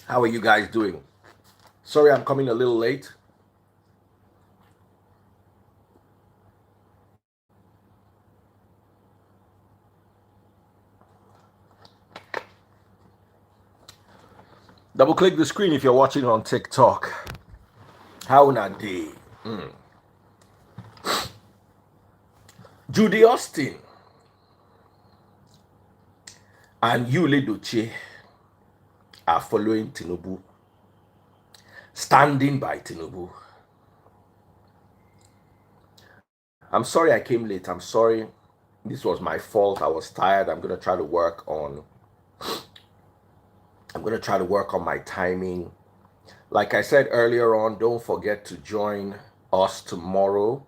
How are you guys doing? Sorry, I'm coming a little late. Double click the screen if you're watching on TikTok. How na day? Judy Austin and Edochie are following Tinubu, standing by Tinubu. I'm sorry I came late. I'm sorry. This was my fault. I was tired. I'm gonna try to work on my timing. Like I said earlier on, don't forget to join us tomorrow.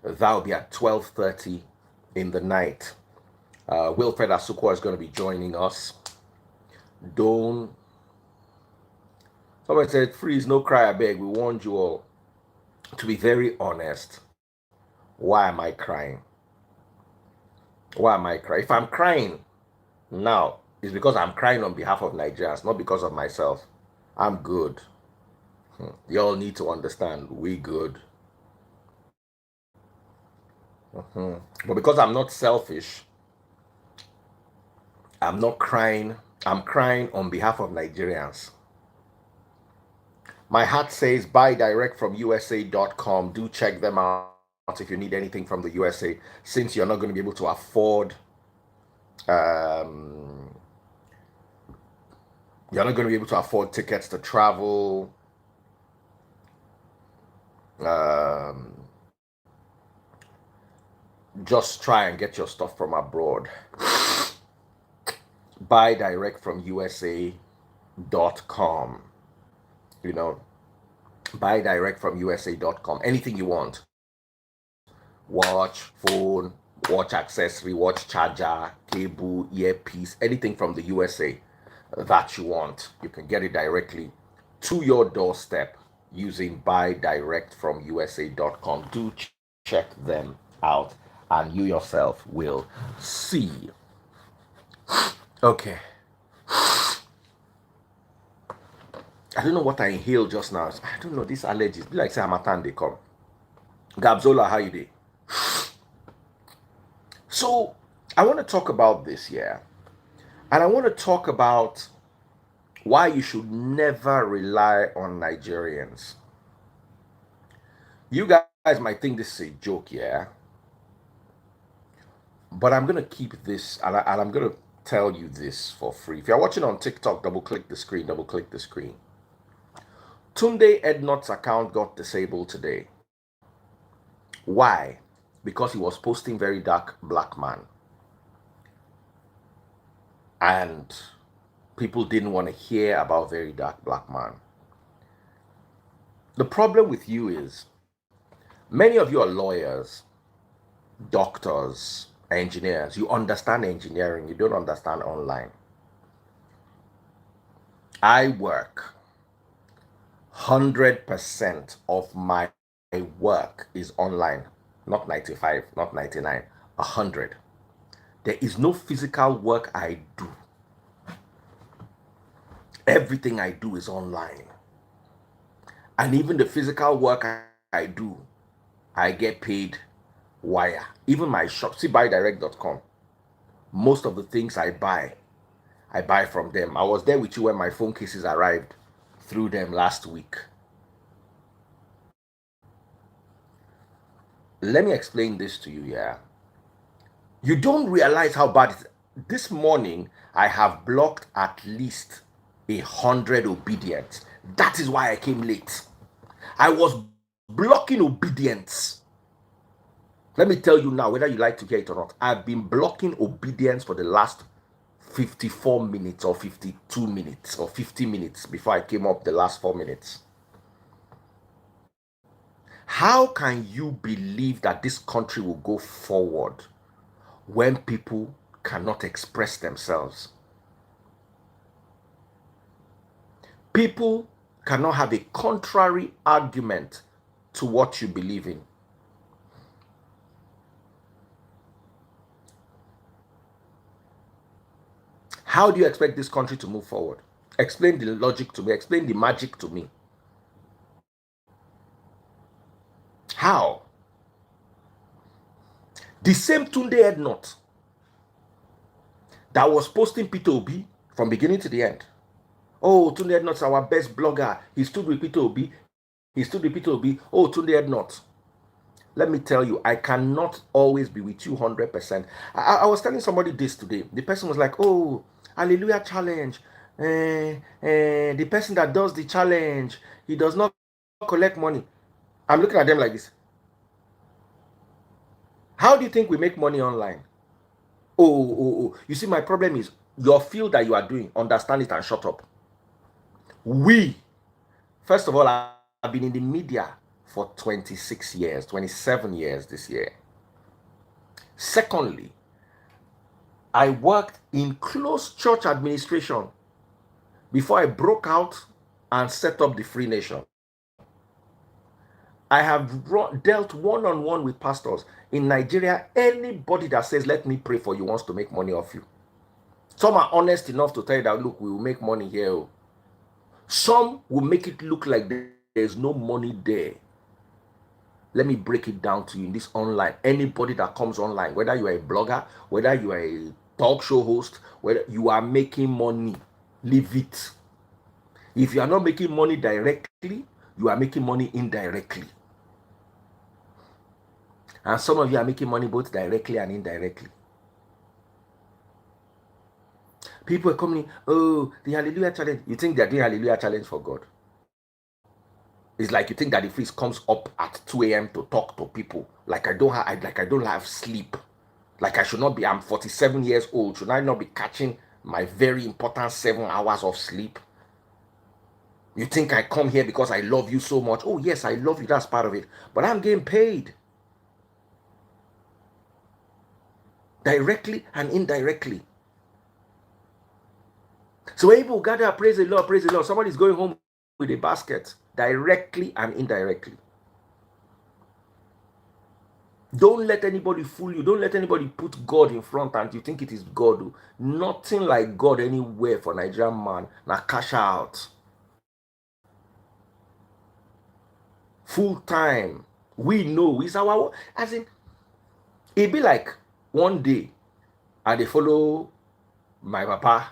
That'll be at 12:30 in the night. Wilfred Asukwa is going to be joining us. Don't. Somebody said, freeze, no cry, I beg. We warned you all. To be very honest, why am I crying? Why am I crying? If I'm crying now, it's because I'm crying on behalf of Nigerians, not because of myself. I'm good. Y'all need to understand, we good. But because I'm not selfish, I'm not crying. I'm crying on behalf of Nigerians. My heart says buy direct from USA.com. Do check them out if you need anything from the USA, since you're not going to be able to afford you're not going to be able to afford tickets to travel. Just try and get your stuff from abroad. Buy direct from USA.com. You know, buy direct from USA.com. Anything you want. Watch, phone, watch accessory, watch charger, cable, earpiece, anything from the USA that you want. You can get it directly to your doorstep using buy direct from USA.com. Do check them out and you yourself will see. Okay. I don't know what I inhaled just now. I don't know, these allergies. Be like say Hamatan they come. Gabzola, how you doing? So I want to talk about this, yeah. And I want to talk about why you should never rely on Nigerians. You guys might think this is a joke, yeah. But I'm going to keep this and I'm going to tell you this for free. If you're watching on TikTok, double click the screen, double click the screen. Tunde Ednot's account got disabled today. Why? Because he was posting very dark black man. And people didn't want to hear about very dark black man. The problem with you is many of you are lawyers, doctors, engineers. You understand engineering, you don't understand online. I work 100% of my work is online, not 95, not 99, 100. There is no physical work I do. Everything I do is online. And even the physical work I do, I get paid wire. Even my shop, see buydirect.com. Most of the things I buy from them. I was there with you when my phone cases arrived through them last week. Let me explain this to you, yeah. You don't realize how bad it is. This morning, I have blocked at least 100 obedience. That is why I came late. I was blocking obedience. Let me tell you now, whether you like to hear it or not, I've been blocking obedience for the last 54 minutes or 52 minutes or 50 minutes before I came up the last 4 minutes. How can you believe that this country will go forward when people cannot express themselves? People cannot have a contrary argument to what you believe in. How do you expect this country to move forward? Explain the logic to me. Explain the magic to me. How? The same Tunde Ednut that was posting Peter Obi from beginning to the end. Oh, Tunde Ednut's our best blogger. He stood with Peter Obi. He stood with Peter Obi. Oh, Tunde Ednut. Let me tell you, I cannot always be with you 100%. I was telling somebody this today. The person was like, oh, hallelujah challenge. The person that does the challenge, he does not collect money. I'm looking at them like this. How do you think we make money online? Oh. You see, my problem is your field that you are doing, understand it and shut up. First of all, I've been in the media for 26 years, 27 years this year. Secondly, I worked in close church administration before I broke out and set up the Free Nation. I have dealt one-on-one with pastors. In Nigeria, anybody that says, let me pray for you, wants to make money off you. Some are honest enough to tell you that, look, we will make money here. Some will make it look like there's no money there. Let me break it down to you in this online. Anybody that comes online, whether you are a blogger, whether you are a talk show host, whether you are making money, leave it. If you are not making money directly, you are making money indirectly. And some of you are making money both directly and indirectly. People are coming, oh, the Hallelujah Challenge. You think they're doing Hallelujah Challenge for God? It's like you think that the priest comes up at 2 a.m. to talk to people. Like I don't have sleep. Like I should not be, I'm 47 years old. Should I not be catching my very important 7 hours of sleep? You think I come here because I love you so much? Oh yes, I love you, that's part of it. But I'm getting paid. Directly and indirectly. So when people gather, praise the Lord, somebody's going home with a basket, directly and indirectly. Don't let anybody fool you. Don't let anybody put God in front and you think it is God. Nothing like God anywhere for Nigerian man. Now cash out. Full time. We know it's our, as in, it be like one day I dey follow my papa.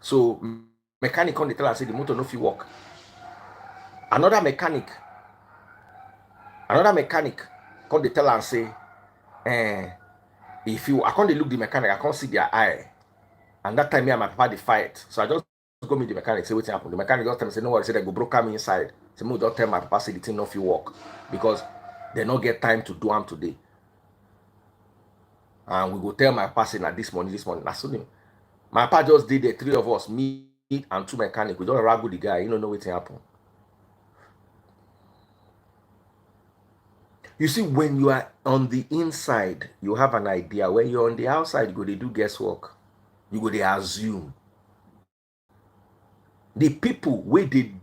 So mechanic on the tell us say the motor no fit work. Another mechanic come dey tell am say, if you, I can't look the mechanic, I can't see their eye. And that time me and my papa dey fight. So I just go meet the mechanic, say wetin happen. The mechanic just tell me, say no worry, say they go broke me inside. Say me don't tell my papa say the thing no fit work because they no get time to do am today. And we go tell my papa say na this morning. That's so my papa just did the 3 of us, me and 2 mechanics. We don't ragu the guy, you don't know what happen. You see, when you are on the inside, you have an idea. When you're on the outside, you go they do guesswork. You go they assume. The people where they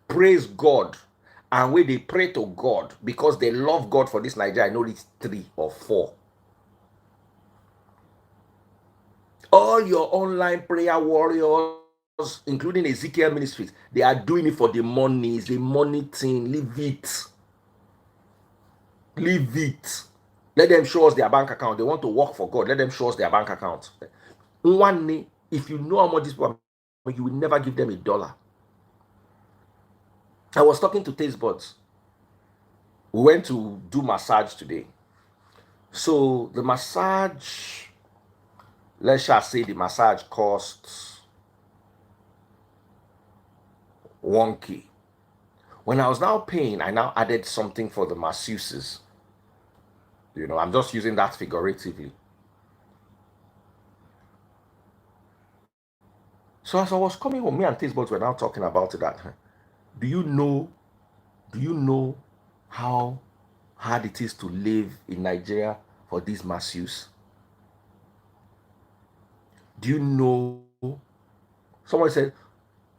praise God and where they pray to God because they love God for this Nigeria, I know it's 3 or 4. All your online prayer warriors, including Ezekiel Ministries, they are doing it for the money. It's a money thing. Leave it. Leave it. Let them show us their bank account. They want to work for God. Let them show us their bank account. One day, if you know how much this people, you will never give them $1. I was talking to Taste Buds. We went to do massage today. So the massage, let's just say the massage costs $1K. When I was now paying, I now added something for the masseuses. You know, I'm just using that figuratively. So as I was coming home, me and Taste Buds were now talking about it. That do you know how hard it is to live in Nigeria for these masseuses? Do you know? Someone said,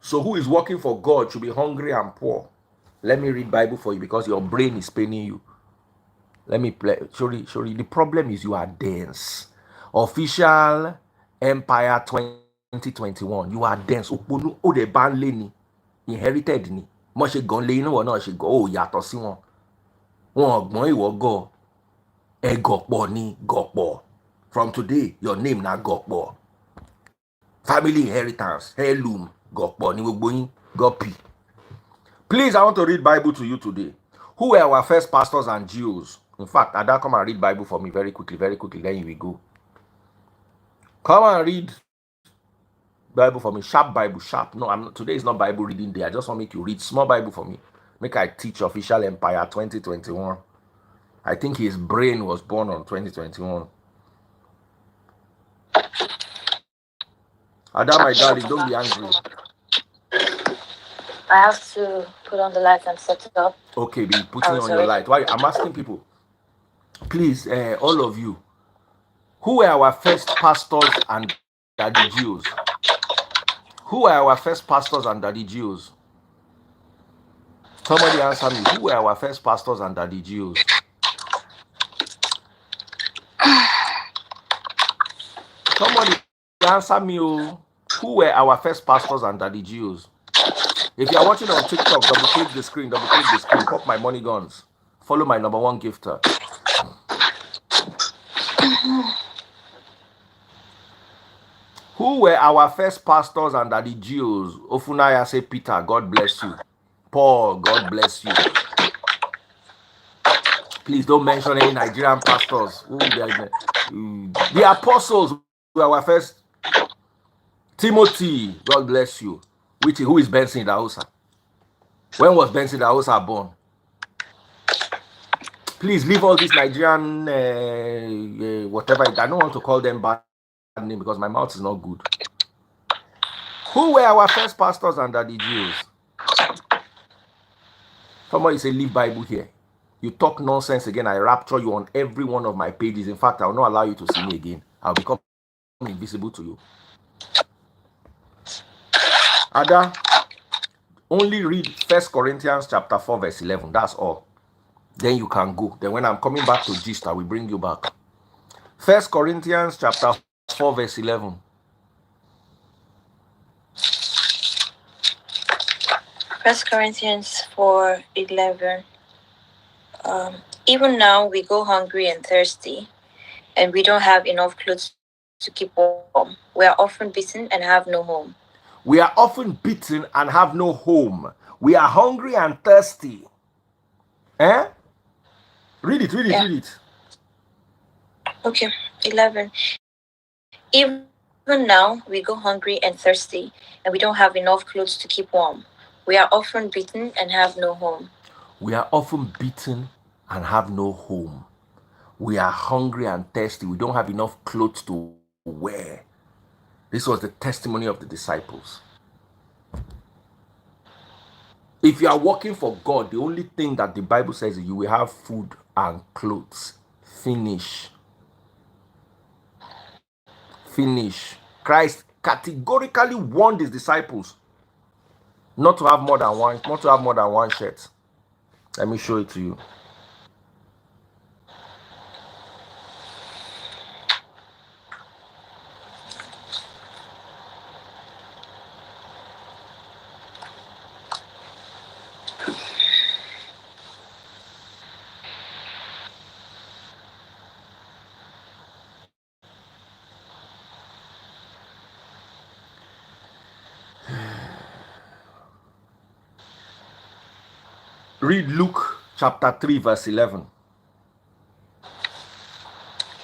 so who is working for God should be hungry and poor? Let me read Bible for you because your brain is paining you. Let me play. Sorry. The problem is you are dense. Official Empire 2021. You are dense. Oponu o de ban leni. Inherited ni. Mo ṣe gan le inu won na ṣe go o yàtọ̀ sí wọn. Wọn ọgbọ́n ìwọ go. E gopo ni gopo. From today, your name na gopo. Family inheritance, heirloom, gopo ni gbogbo yin, gopi. Please, I want to read Bible to you today. Who were our first pastors and Jews? In fact, Ada, come and read Bible for me very quickly, then we go. Come and read Bible for me. Sharp Bible, sharp. No, today is not Bible reading day. I just want to make you read small Bible for me. Make I teach Official Empire 2021. I think his brain was born on 2021. Ada, my darling, don't be angry. I have to put on the light and set it up. Okay, be putting on your light. Why? I'm asking people. Please, all of you. Who were our first pastors and daddy Jews? Who were our first pastors and daddy Jews? Somebody answer me. Who were our first pastors and daddy Jews? Somebody answer me. Oh. Who were our first pastors and daddy Jews? If you are watching on TikTok, double click the screen, pop my money guns. Follow my #1 gifter. Who were our first pastors and daddy Jews? Ofunaya say Peter, God bless you. Paul, God bless you. Please don't mention any Nigerian pastors. The apostles were our first. Timothy, God bless you. Who is Benson Idahosa? When was Benson Idahosa born? Please leave all these Nigerian whatever. I don't want to call them bad name because my mouth is not good. Who were our first pastors and daddy Jews? Somebody say leave Bible here. You talk nonsense again, I rapture you on every one of my pages. In fact, I will not allow you to see me again. I'll become invisible to you. Ada, only read 1 Corinthians chapter 4 verse 11. That's all. Then you can go. Then when I'm coming back to gist, I will bring you back. 1 Corinthians chapter 4 verse 11. First Corinthians 4:11. Even now we go hungry and thirsty, and we don't have enough clothes to keep warm. We are often beaten and have no home. We are often beaten and have no home. We are hungry and thirsty. Eh? Read it. Okay, 11. Even now we go hungry and thirsty, and we don't have enough clothes to keep warm. We are often beaten and have no home. We are often beaten and have no home. We are hungry and thirsty. We don't have enough clothes to wear. This was the testimony of the disciples. If you are working for God, the only thing that the Bible says is you will have food and clothes. Finish. Christ categorically warned his disciples not to have more than one shirt. Let me show it to you. Read Luke chapter 3 verse 11.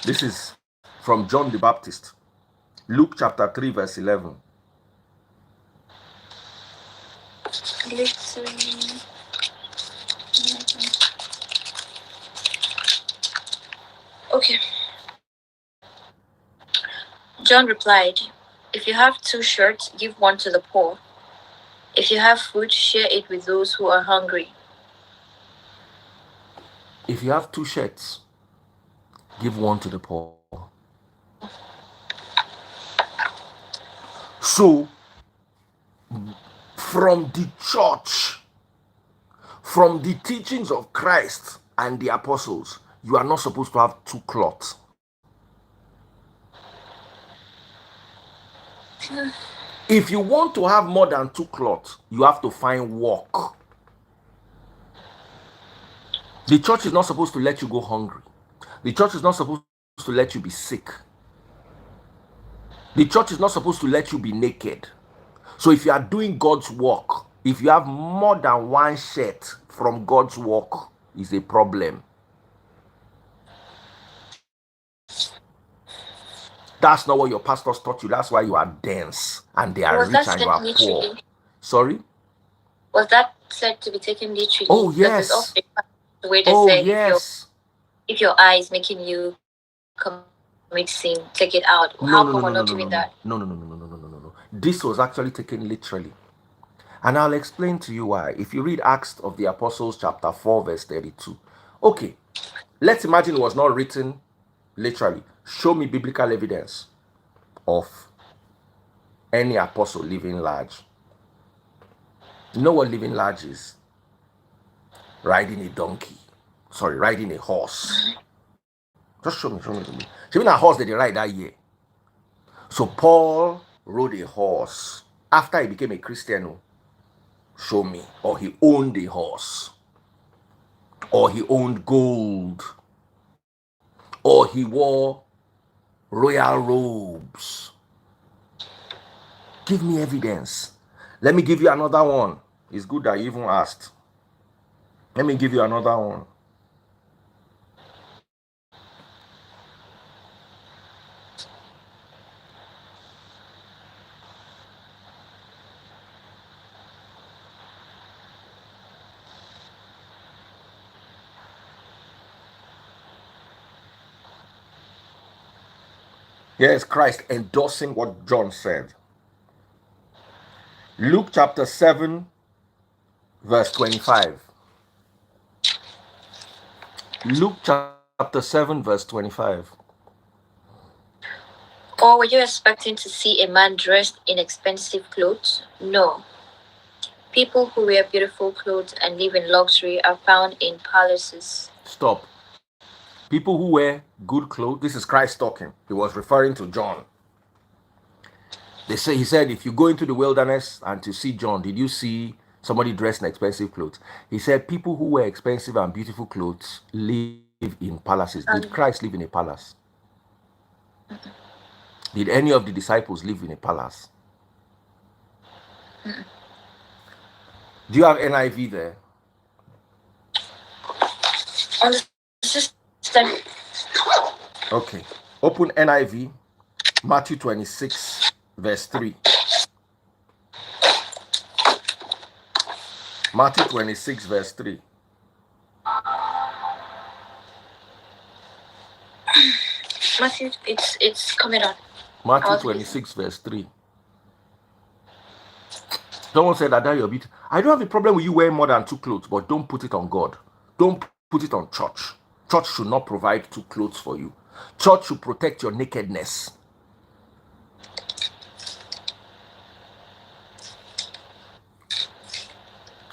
This is from John the Baptist. Luke chapter 3 verse 11. Luke 3. Okay. John replied, "If you have 2 shirts, give one to the poor. If you have food, share it with those who are hungry. If you have 2 shirts, give one to the poor." So, from the church, from the teachings of Christ and the apostles, you are not supposed to have 2 cloths. If you want to have more than 2 cloths, you have to find work. The church is not supposed to let you go hungry. The church is not supposed to let you be sick. The church is not supposed to let you be naked. So if you are doing God's work, if you have more than one shirt from God's work, is a problem. That's not what your pastors taught you. That's why you are dense and they are rich and you are poor. Sorry? Was that said to be taken literally? Oh, yes. The way they say, yes. If your eye is making you commit sin, take it out. How come we're not doing that? No. This was actually taken literally. And I'll explain to you why. If you read Acts of the Apostles chapter 4 verse 32. Okay, let's imagine it was not written literally. Show me biblical evidence of any apostle living large. You know what living large is? Riding a donkey. Sorry, riding a horse. Just show me. Show me that horse that they ride that year. So Paul rode a horse after he became a Christian. Show me. Or he owned a horse. Or he owned gold. Or he wore royal robes. Give me evidence. Let me give you another one. It's good that you even asked. Let me give you another one. Here's Christ endorsing what John said. Luke chapter 7, verse 25. Luke chapter 7, verse 25. Or were you expecting to see a man dressed in expensive clothes? No. People who wear beautiful clothes and live in luxury are found in palaces. Stop. People who wear good clothes, this is Christ talking. He was referring to John. He said, if you go into the wilderness and to see John, did you see somebody dressed in expensive clothes? He said, people who wear expensive and beautiful clothes live in palaces. Did Christ live in a palace? Did any of the disciples live in a palace? Do you have NIV there? On the system. Okay. Open NIV, Matthew 26, verse 3. Matthew 26, verse 3. Matthew, it's coming on. Matthew 26, verse 3. Someone said that you're a bit. I don't have a problem with you wearing more than 2 clothes, but don't put it on God. Don't put it on church. Church should not provide 2 clothes for you. Church should protect your nakedness.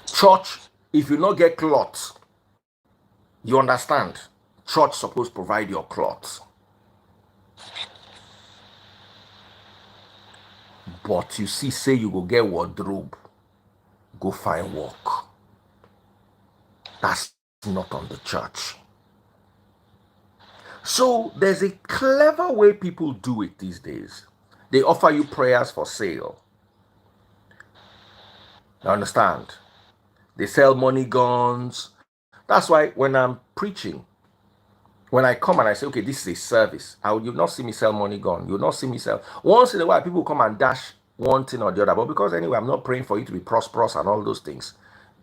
Church, if you not get clothes, you understand? Church supposed to provide your clothes. But you see, say you go get wardrobe, go find work. That's not on the church. So there's a clever way people do it these days. They offer you prayers for sale. You understand? They sell money guns. That's why when I'm preaching, when I come and I say, okay, this is a service, you'll not see me sell money gun. You'll not see me sell. Once in a while, people come and dash one thing or the other. But because anyway, I'm not praying for you to be prosperous and all those things.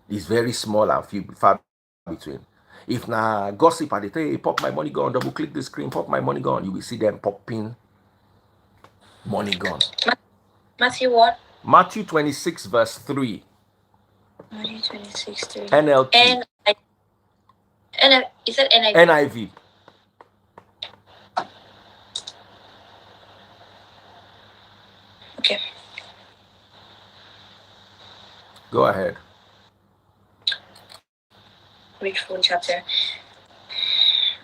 It's very small and few far between. If na gossip and they say, hey, pop my money gun, double click the screen, pop my money gun, you will see them popping money gun. Matthew what? Matthew 26, verse 3. Matthew 26, 3. NLT. You said NIV. NIV. Okay. Go ahead. Read full chapter.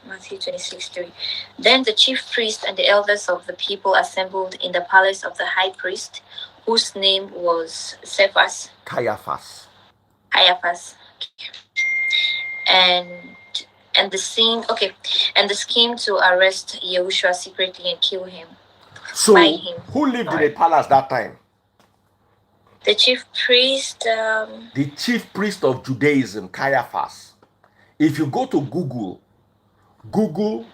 Matthew 26:3. Then the chief priest and the elders of the people assembled in the palace of the high priest, whose name was Caiaphas. Caiaphas. And and the scene and the scheme to arrest Yahushua secretly and kill him. So who lived in the palace that time? The chief priest. The chief priest of Judaism, Caiaphas. If you go to Google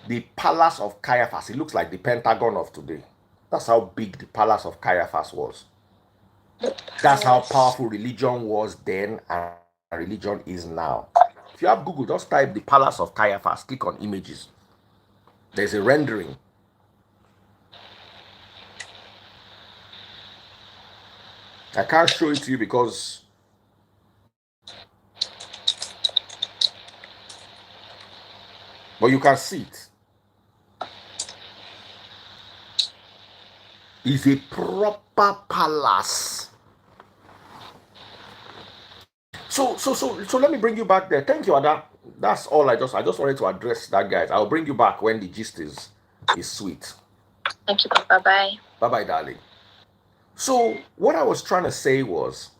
the palace of Caiaphas, it looks like the Pentagon of today. That's how big the palace of Caiaphas was. That's how powerful religion was then and religion is now. If you have Google, just type the palace of Caiaphas, click on images. There's a rendering. I can't show it to you because but you can see it. It's a proper palace. So let me bring you back there. Thank you, Ada. That's all. I just wanted to address that, guys. I'll bring you back when the gist is sweet. Thank you, Papa. Bye. Bye, darling. So what I was trying to say was,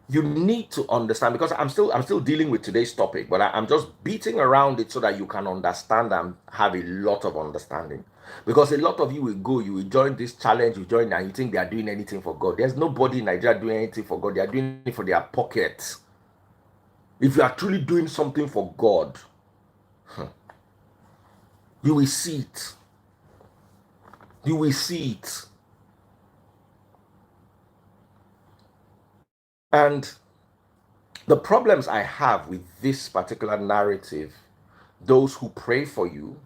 you need to understand, because I'm still dealing with today's topic, but I'm just beating around it so that you can understand and have a lot of understanding. Because a lot of you will join this challenge, you join and you think they are doing anything for God. There's nobody in Nigeria doing anything for God. They are doing it for their pockets. If you are truly doing something for God, you will see it. You will see it. And the problems I have with this particular narrative, those who pray for you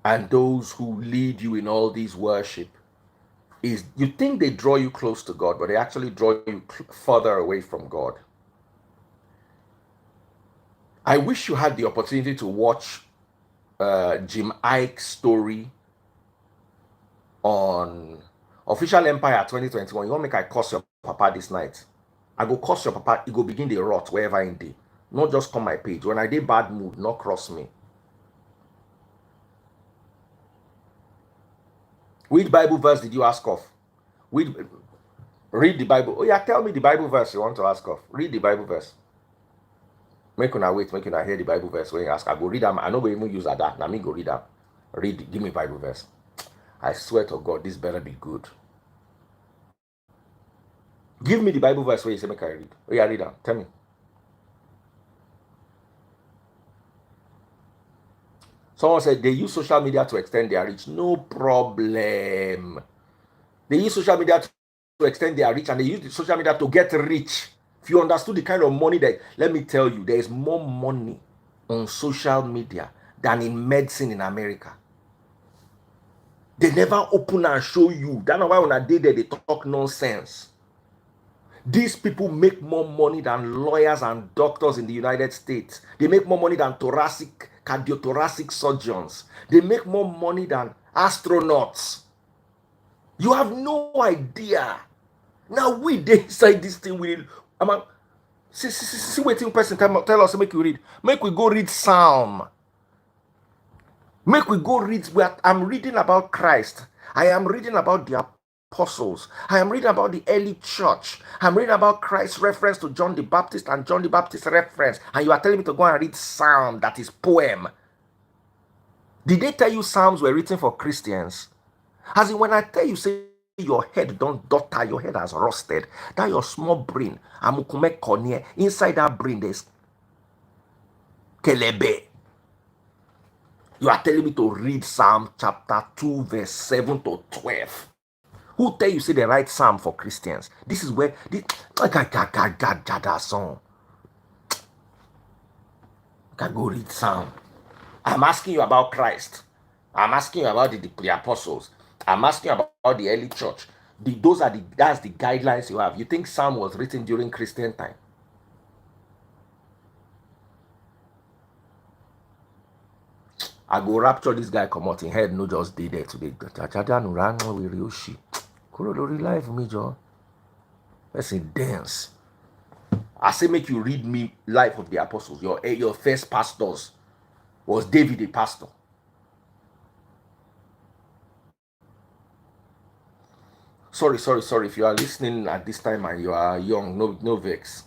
and those who lead you in all these worship, is you think they draw you close to God, but they actually draw you further away from God. I wish you had the opportunity to watch Jim Ike's story on Official Empire 2021. You want make I curse your papa this night? I go curse your papa, he go begin the rot wherever in day. Not just come my page. When I did bad mood, not cross me. Which Bible verse did you ask of? Read the Bible. Oh yeah, tell me the Bible verse you want to ask of. Read the Bible verse. Make una wait, make una hear the Bible verse when you ask. I go read them. I know we even use that. Now me go read them. Read, give me Bible verse. I swear to God, this better be good. Give me the Bible verse where you say make I read. Oh yeah, read them. Tell me. Someone said they use social media to extend their reach. No problem. They use social media to extend their reach, and they use the social media to get rich. If you understood the kind of money that, let me tell you, there is more money on social media than in medicine in America. They never open and show you. That's why when I did there, they talk nonsense. These people make more money than lawyers and doctors in the United States. They make more money than cardiothoracic surgeons. They make more money than astronauts. You have no idea. Now we inside this thing. See waiting person tell us make you read. Make we go read Psalm. Make we go read. I'm reading about Christ. I am reading about the apostles. I am reading about the early church. I'm reading about Christ's reference to John the Baptist and John the Baptist's reference. And you are telling me to go and read Psalm, that is poem. Did they tell you Psalms were written for Christians? As in, when I tell you, say your head don't daughter, your head has rusted. That your small brain, amukume cornea, inside that brain there's kelebe. You are telling me to read Psalm chapter 2, verse 7 to 12. Who tell you say the right Psalm for Christians? This is where this song. Can go read Psalm. I'm asking you about Christ. I'm asking you about the apostles. I'm asking you about the early church. That's the guidelines you have. You think Psalm was written during Christian time? I go rapture this guy come out in head, no just day there today. Life me, Joe. Let's say dance. I say make you read me Life of the Apostles, your first pastors. Was David a pastor? Sorry. If you are listening at this time and you are young, no vex.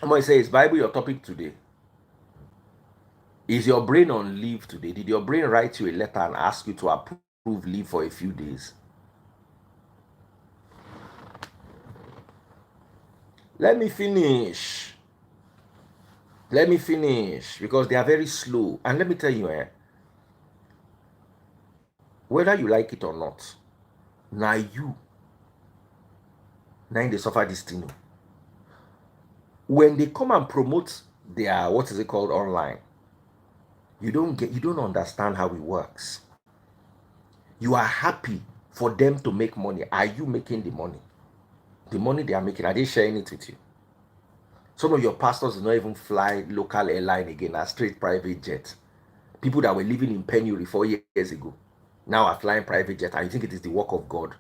I'm going to say, is Bible your topic today? Is your brain on leave today? Did your brain write you a letter and ask you to approve leave for a few days? Let me finish. Because they are very slow. And let me tell you, whether you like it or not, now they suffer this thing. When they come and promote their, what is it called, online, you don't understand how it works. You are happy for them to make money. Are you making the money? The money they are making, are they sharing it with you? Some of your pastors do not even fly local airline again, a straight private jet. People that were living in penury 4 years ago now are flying private jet, and you think it is the work of God.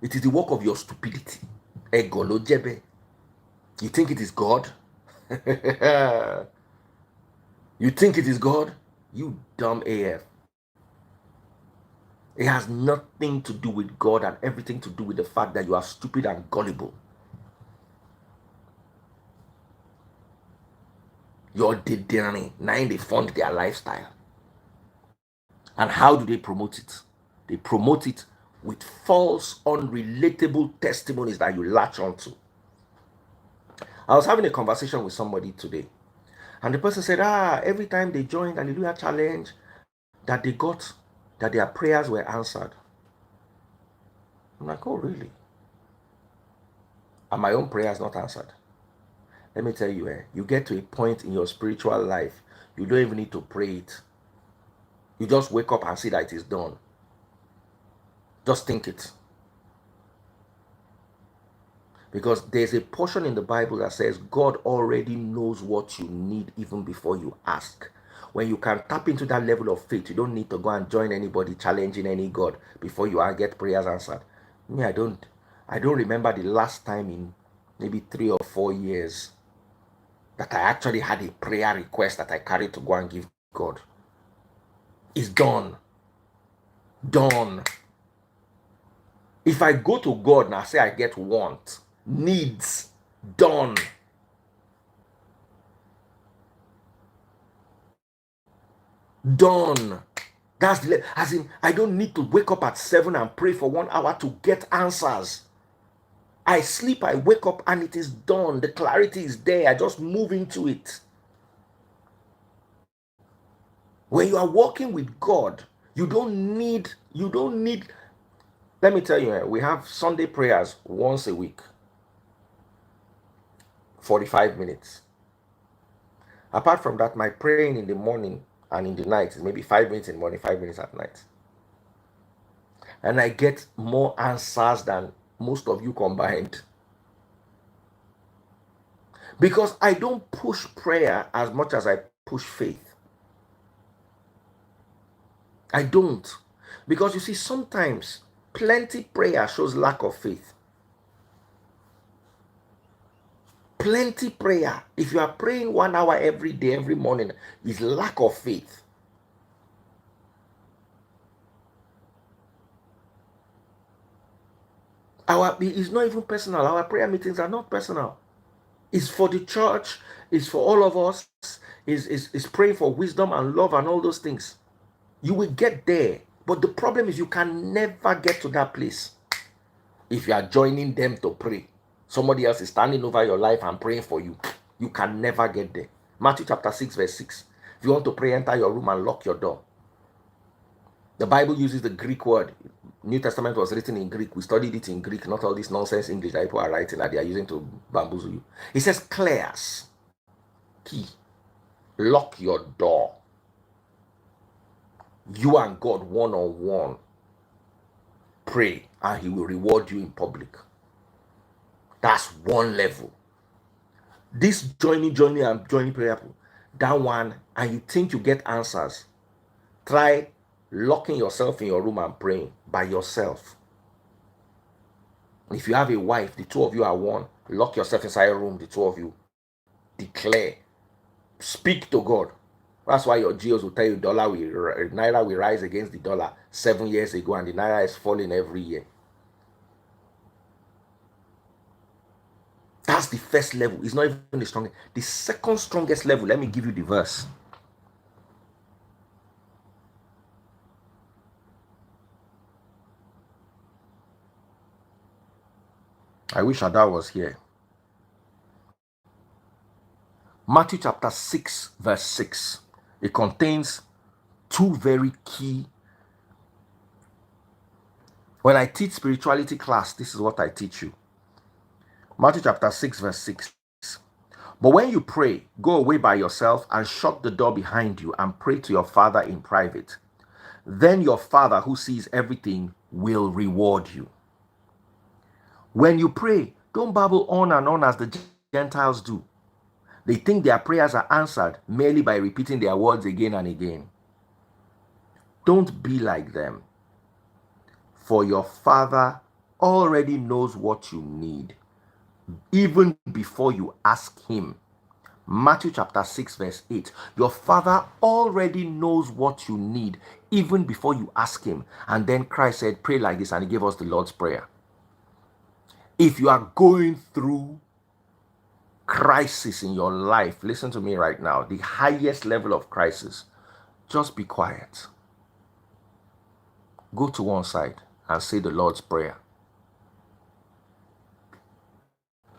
It is the work of your stupidity. Egolojebe. You think it is God? You think it is God? You dumb AF. It has nothing to do with God and everything to do with the fact that you are stupid and gullible. You're didn't. Now they fund their lifestyle. And how do they promote it? They promote it with false, unrelatable testimonies that you latch onto. I was having a conversation with somebody today, and the person said, every time they joined Hallelujah Challenge, that their prayers were answered. I'm like, oh, really? And my own prayers not answered? Let me tell you, you get to a point in your spiritual life, you don't even need to pray it. You just wake up and see that it is done. Just think it. Because there's a portion in the Bible that says God already knows what you need even before you ask. When you can tap into that level of faith, you don't need to go and join anybody challenging any God before you get prayers answered. Me, I don't remember the last time in maybe 3 or 4 years that I actually had a prayer request that I carried to go and give God. It's done. Done. If I go to God now, say I get want, needs, done. Done. That's the, as in, I don't need to wake up at 7 and pray for 1 hour to get answers. I sleep, I wake up, and it is done. The clarity is there. I just move into it. When you are walking with God, you don't need, let me tell you, we have Sunday prayers once a week, 45 minutes. Apart from that, my praying in the morning and in the night is maybe 5 minutes in the morning, 5 minutes at night. And I get more answers than most of you combined. Because I don't push prayer as much as I push faith. I don't. Because you see, sometimes plenty prayer shows lack of faith. Plenty prayer, if you are praying 1 hour every day, every morning, is lack of faith. It's not even personal. Our prayer meetings are not personal. It's for the church. It's for all of us. It's praying for wisdom and love and all those things. You will get there. But the problem is you can never get to that place if you are joining them to pray. Somebody else is standing over your life and praying for you. You can never get there. Matthew chapter 6 verse 6. If you want to pray, enter your room and lock your door. The Bible uses the Greek word. New Testament was written in Greek. We studied it in Greek, not all this nonsense English that people are writing that they are using to bamboozle you. It says, "Clairs, key, lock your door. You and God one-on-one. Pray, and He will reward you in public." That's one level. This joining prayer, that one, and you think you get answers. Try locking yourself in your room and praying by yourself. If you have a wife, the two of you are one. Lock yourself inside a room, the two of you. Declare. Speak to God. That's why your geos will tell you naira will rise against the dollar 7 years ago, and the naira is falling every year. That's the first level. It's not even the strongest. The second strongest level, let me give you the verse. I wish Ada was here. Matthew chapter 6, verse 6. It contains two very key. When I teach spirituality class, this is what I teach you. Matthew chapter 6, verse 6. But when you pray, go away by yourself and shut the door behind you and pray to your Father in private. Then your Father who sees everything will reward you. When you pray, don't babble on and on as the Gentiles do. They think their prayers are answered merely by repeating their words again and again. Don't be like them, for your Father already knows what you need, even before you ask him. Matthew chapter 6, verse 8. Your Father already knows what you need, even before you ask him. And then Christ said, pray like this, and he gave us the Lord's Prayer. If you are going through crisis in your life, listen to me right now, the highest level of crisis, just be quiet. Go to one side and say the Lord's Prayer.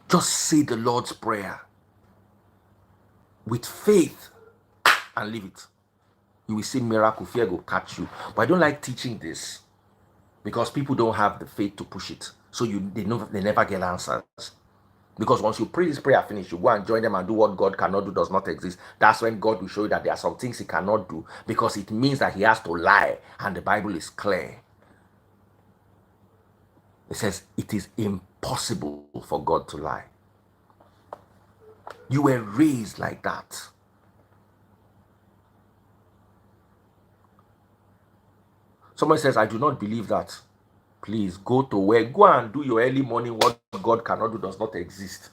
Just say the Lord's Prayer with faith and leave it. You will see miracle. Fear will catch you. But I don't like teaching this because people don't have the faith to push it. So they never get answers. Because once you pray this prayer finish, you go and join them and do what God cannot do, does not exist. That's when God will show you that there are some things he cannot do, because it means that he has to lie. And the Bible is clear. It says it is impossible for God to lie. You were raised like that. Someone says, I do not believe that. Please go to work. Go and do your early morning. What God cannot do does not exist.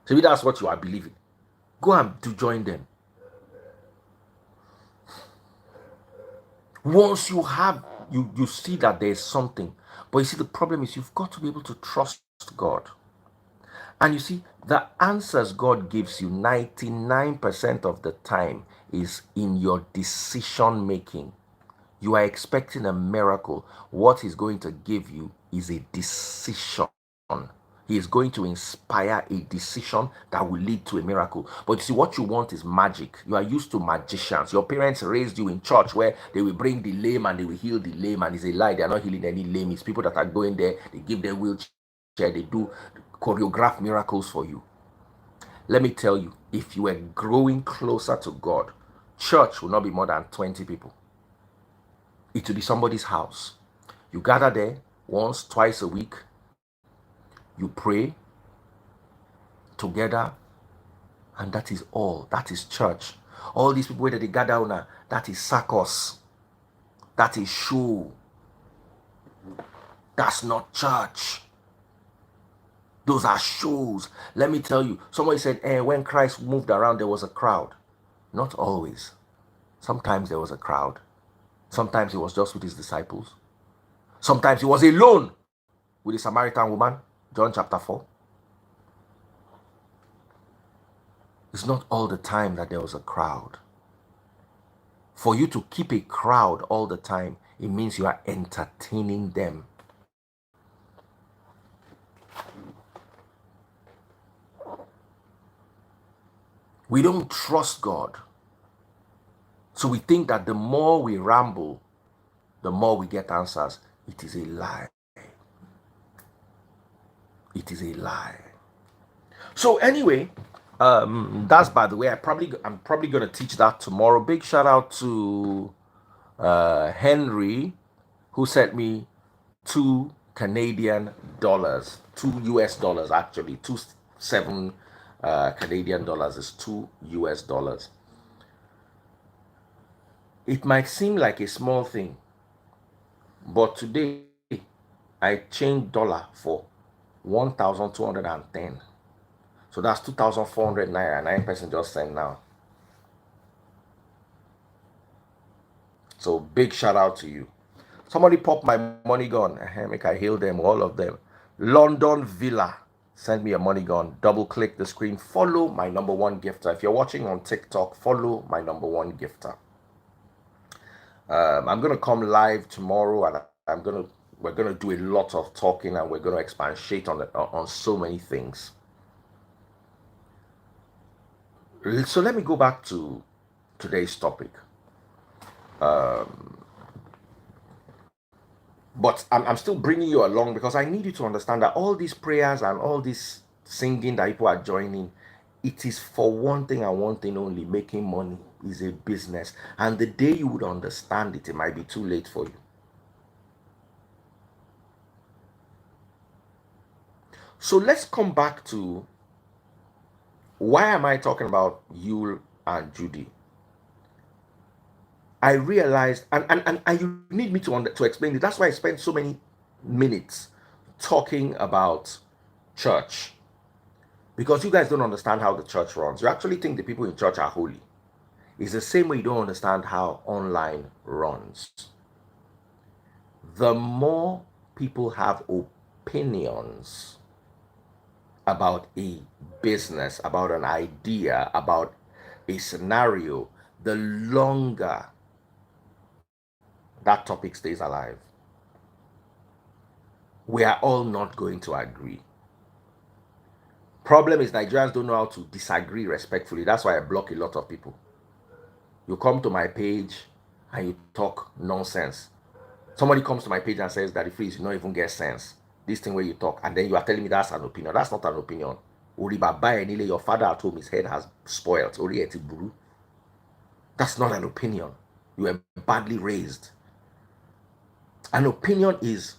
So maybe that's what you are believing. Go and to join them. Once you have, you see that there is something. But you see, the problem is you've got to be able to trust God. And you see, the answers God gives you 99% of the time is in your decision making. You are expecting a miracle. What he's going to give you is a decision. He is going to inspire a decision that will lead to a miracle. But you see, what you want is magic. You are used to magicians. Your parents raised you in church where they will bring the lame and they will heal the lame, and it's a lie. They are not healing any lame. It's people that are going there. They give them wheelchair. They do choreograph miracles for you. Let me tell you, if you are growing closer to God, church will not be more than 20 people. It will be somebody's house. You gather there once, twice a week. You pray together, and that is all. That is church. All these people that they gather on, that is circus. That is show. That's not church. Those are shows. Let me tell you, somebody said, when Christ moved around, there was a crowd. Not always. Sometimes there was a crowd. Sometimes he was just with his disciples. Sometimes he was alone with the Samaritan woman, John chapter 4. It's not all the time that there was a crowd. For you to keep a crowd all the time, it means you are entertaining them. We don't trust God. So we think that the more we ramble, the more we get answers. It is a lie. It is a lie. So anyway, that's, by the way, I'm probably going to teach that tomorrow. Big shout out to Henry, who sent me $2 Canadian, $2 US actually, 27 Canadian dollars is $2 US. It might seem like a small thing, but today I changed dollar for 1,210. So that's 2,400 naira. 9% just sent now. So big shout out to you. Somebody pop my money gun. Make I heal them, all of them. London Villa. Send me a money gun. Double click the screen. Follow my number one gifter. If you're watching on TikTok, follow my number one gifter. I'm gonna come live tomorrow, and we're gonna do a lot of talking, and we're gonna expatiate on so many things. So let me go back to today's topic. But I'm still bringing you along because I need you to understand that all these prayers and all this singing that people are joining, it is for one thing and one thing only: making money is a business. And the day you would understand it, it might be too late for you. So let's come back to why am I talking about Yule and Judy? I realized, and you need me to explain it. That's why I spent so many minutes talking about church, because you guys don't understand how the church runs. You actually think the people in church are holy. It's the same way you don't understand how online runs. The more people have opinions about a business, about an idea, about a scenario, the longer that topic stays alive. We are all not going to agree. Problem is Nigerians don't know how to disagree respectfully. That's why I block a lot of people. You come to my page and you talk nonsense. Somebody comes to my page and says that if you don't even get sense, this thing where you talk, and then you are telling me that's an opinion. That's not an opinion. Your father at home, his head has spoiled. That's not an opinion. You were badly raised. An opinion is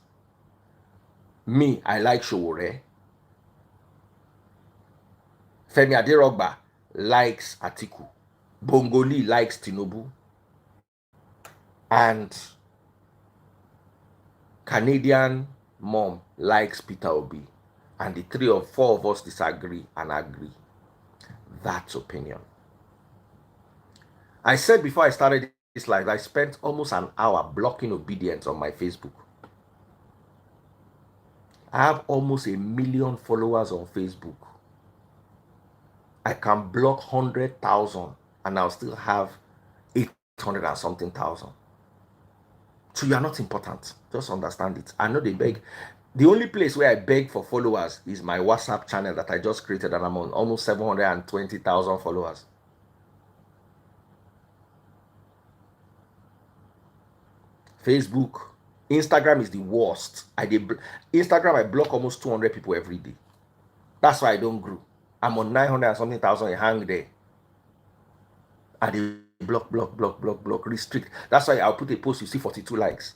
me, I like Showore. Femi Aderogba likes Atiku. Bongoli likes Tinubu. And Canadian mom likes Peter Obi. And the three or four of us disagree and agree. That's opinion. I said before I started this live, I spent almost an hour blocking obedience on my Facebook. I have almost 1 million followers on Facebook. I can block 100,000 and I'll still have 800 and something thousand. So you are not important. Just understand it. I know they beg. The only place where I beg for followers is my WhatsApp channel that I just created, and I'm on almost 720,000 followers. Facebook, Instagram is the worst. Instagram, I block almost 200 people every day. That's why I don't grow. I'm on 900 and something thousand. I hang there. And they block, restrict. That's why I'll put a post, you see 42 likes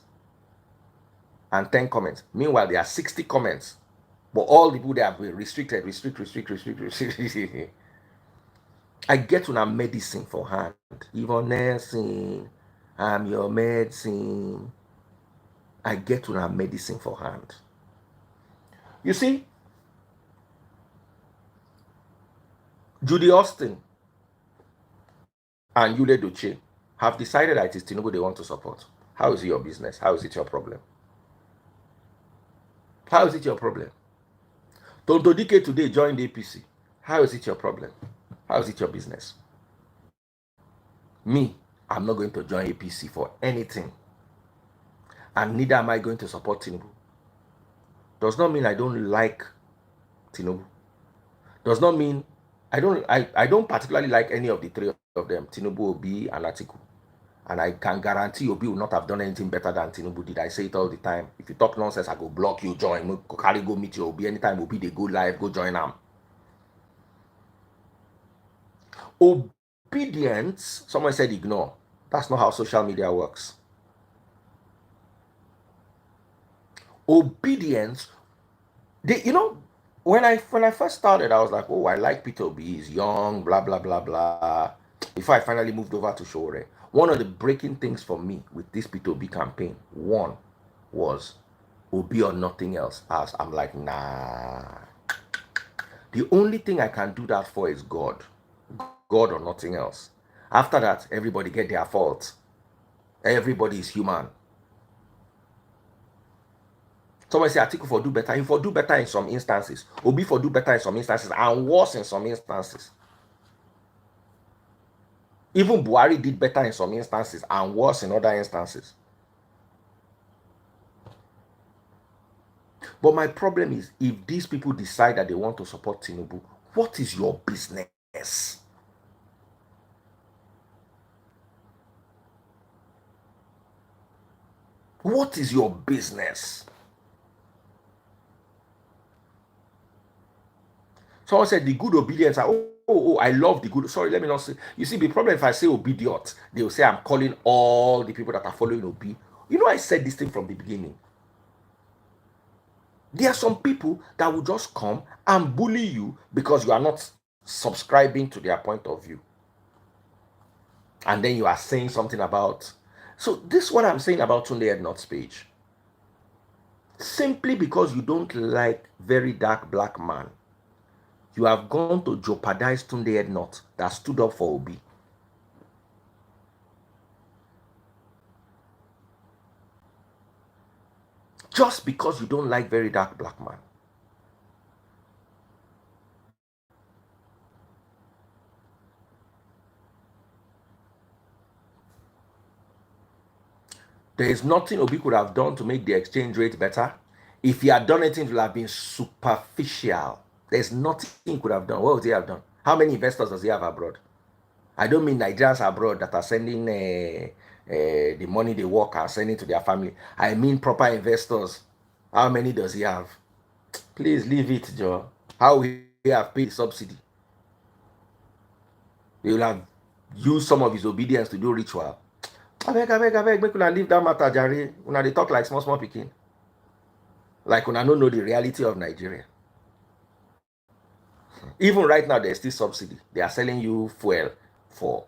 and 10 comments. Meanwhile, there are 60 comments. But all the people there have been restrict. I get on a medicine for hand. Even nursing, I'm your medicine. I get on a medicine for hand. You see, Judy Austin and Edochie have decided that it is Tinubu they want to support. How is it your business? How is it your problem? How is it your problem? Tonto Dike today joined the APC. How is it your problem? How is it your business? Me, I'm not going to join APC for anything. And neither am I going to support Tinubu. Does not mean I don't like Tinubu. Does not mean I don't particularly like any of the three of them, Tinubu, Obi, and Atiku. And I can guarantee Obi will not have done anything better than Tinubu did. I say it all the time. If you talk nonsense, I go block you, join. Go carry, go meet you. Obi. Anytime Obi, they go live, go join them. Obedience, someone said ignore. That's not how social media works. Obedience, when I first started, I was like, oh, I like Peter Obi. He's young, blah, blah, blah, blah. Before I finally moved over to Shore, one of the breaking things for me with this Peter Obi campaign, one was Obi or nothing else. I'm like, nah. The only thing I can do that for is God. God or nothing else. After that, everybody get their faults. Everybody is human. Someone say Atiku for do better. He for do better in some instances. Obi for do better in some instances and worse in some instances. Even Buhari did better in some instances and worse in other instances. But my problem is, if these people decide that they want to support Tinubu, what is your business? What is your business? Someone said the good obedience. I love the good. Sorry, let me not say. You see, the problem if I say obedient, they will say I'm calling all the people that are following Obi. You know, I said this thing from the beginning. There are some people that will just come and bully you because you are not subscribing to their point of view. And then you are saying something about. So this is what I'm saying about Tunde Ednot's page. Simply because you don't like very dark black man, you have gone to jeopardize Tunde Ednot that stood up for Obi. Just because you don't like very dark black man. There is nothing Obi could have done to make the exchange rate better. If he had done anything, it would have been superficial. There's nothing he could have done. What would he have done? How many investors does he have abroad? I don't mean Nigerians abroad that are sending the money they work are sending to their family. I mean proper investors. How many does he have? Please leave it, Joe. How will he have paid the subsidy? He will have used some of his obedience to do ritual. Abeg, make una leave that matter, Jare. Una dey talk like small pikin. Like una no know the reality of Nigeria. Even right now, there's still subsidy. They are selling you fuel for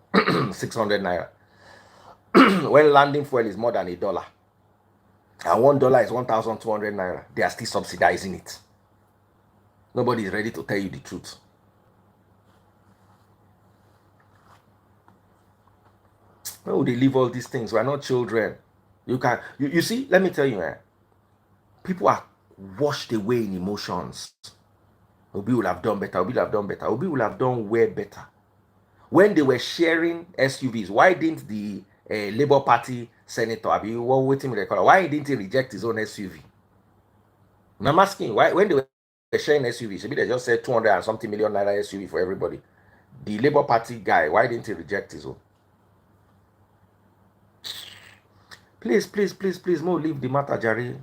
600 naira. When landing fuel is more than $1. And $1 is 1,200 naira. They are still subsidizing it. Nobody is ready to tell you the truth. Where would they leave all these things? We are not children. You see, let me tell you, people are washed away in emotions. Obi will have done better. Obi will have done better. Obi will have done way better. When they were sharing SUVs, why didn't the Labour Party senator, why didn't he reject his own SUV? And I'm asking, why, when they were sharing SUVs, maybe they just said 200 and something million naira SUV for everybody. The Labour Party guy, why didn't he reject his own? Please, no, leave the matter, Jare.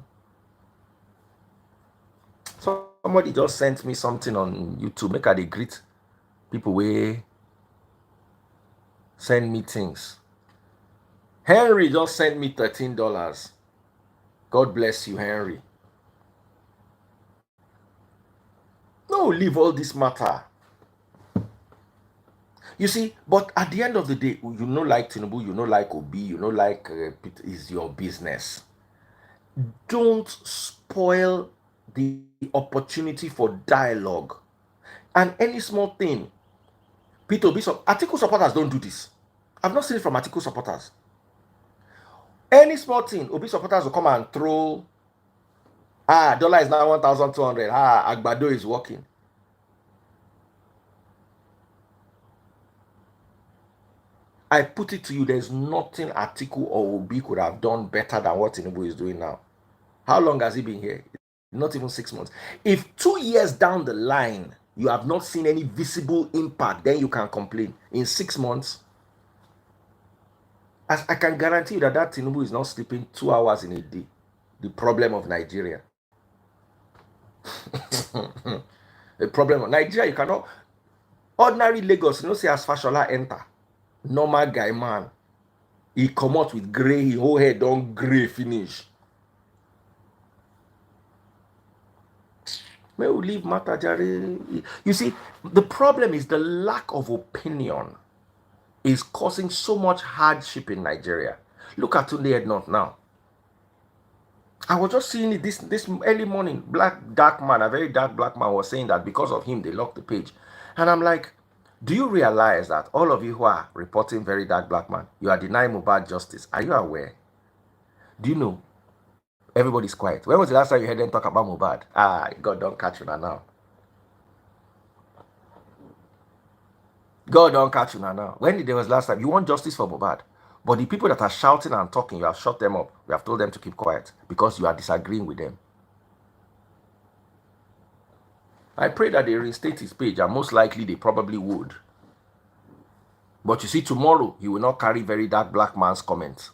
Somebody just sent me something on YouTube. Make I dey greet people wey send me things. Henry just sent me $13. God bless you, Henry. No, leave all this matter. You see, but at the end of the day, you know, like Tinubu, you know, like Obi, you know, like is your business. Don't spoil the opportunity for dialogue. And any small thing, Peter Obi, Atiku supporters don't do this. I've not seen it from Atiku supporters. Any small thing, Obi supporters will come and throw, dollar is now 1,200. Agbado is working. I put it to you, there's nothing Atiku or Obi could have done better than what Tinubu is doing now. How long has he been here? Not even 6 months. If 2 years down the line, you have not seen any visible impact, then you can complain. In 6 months, as I can guarantee you that Tinubu is not sleeping 2 hours in a day. The problem of Nigeria. The problem of Nigeria, you cannot. Ordinary Lagos, you know, say as Fashola enter. Normal guy, man. He come out with gray, his whole head don't gray finish. May we leave matter, Jare. You see, the problem is the lack of opinion is causing so much hardship in Nigeria. Look at Tunde Ednot now. I was just seeing it this early morning. Dark man, a very dark black man was saying that because of him, they locked the page. And I'm like, Do you realize that all of you who are reporting very dark black man, you are denying Mohbad justice? Are you aware? Do you know? Everybody's quiet. When was the last time you heard them talk about Mohbad? God don't catch you now. God don't catch you now. When there was last time? You want justice for Mohbad. But the people that are shouting and talking, you have shut them up. You have told them to keep quiet because you are disagreeing with them. I pray that they reinstate his page, and most likely they probably would. But you see, tomorrow he will not carry very dark black man's comments.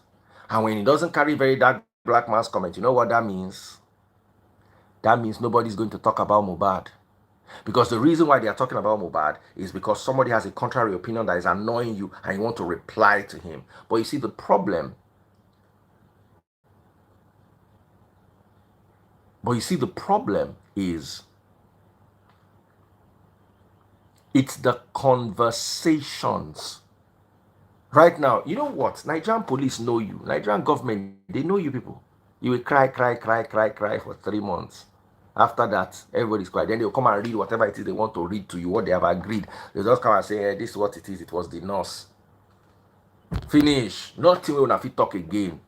And when he doesn't carry very dark black man's comments, you know what that means? That means nobody's going to talk about Mohbad. Because the reason why they are talking about Mohbad is because somebody has a contrary opinion that is annoying you and you want to reply to him. But you see, the problem is it's the conversations. Right now, you know what? Nigerian police know you. Nigerian government, they know you people. You will cry for 3 months. After that, everybody's quiet. Then they'll come and read whatever it is they want to read to you, what they have agreed. They'll just come and say, hey, this is what it is. It was the nurse. Finish. Nothing will have to talk again.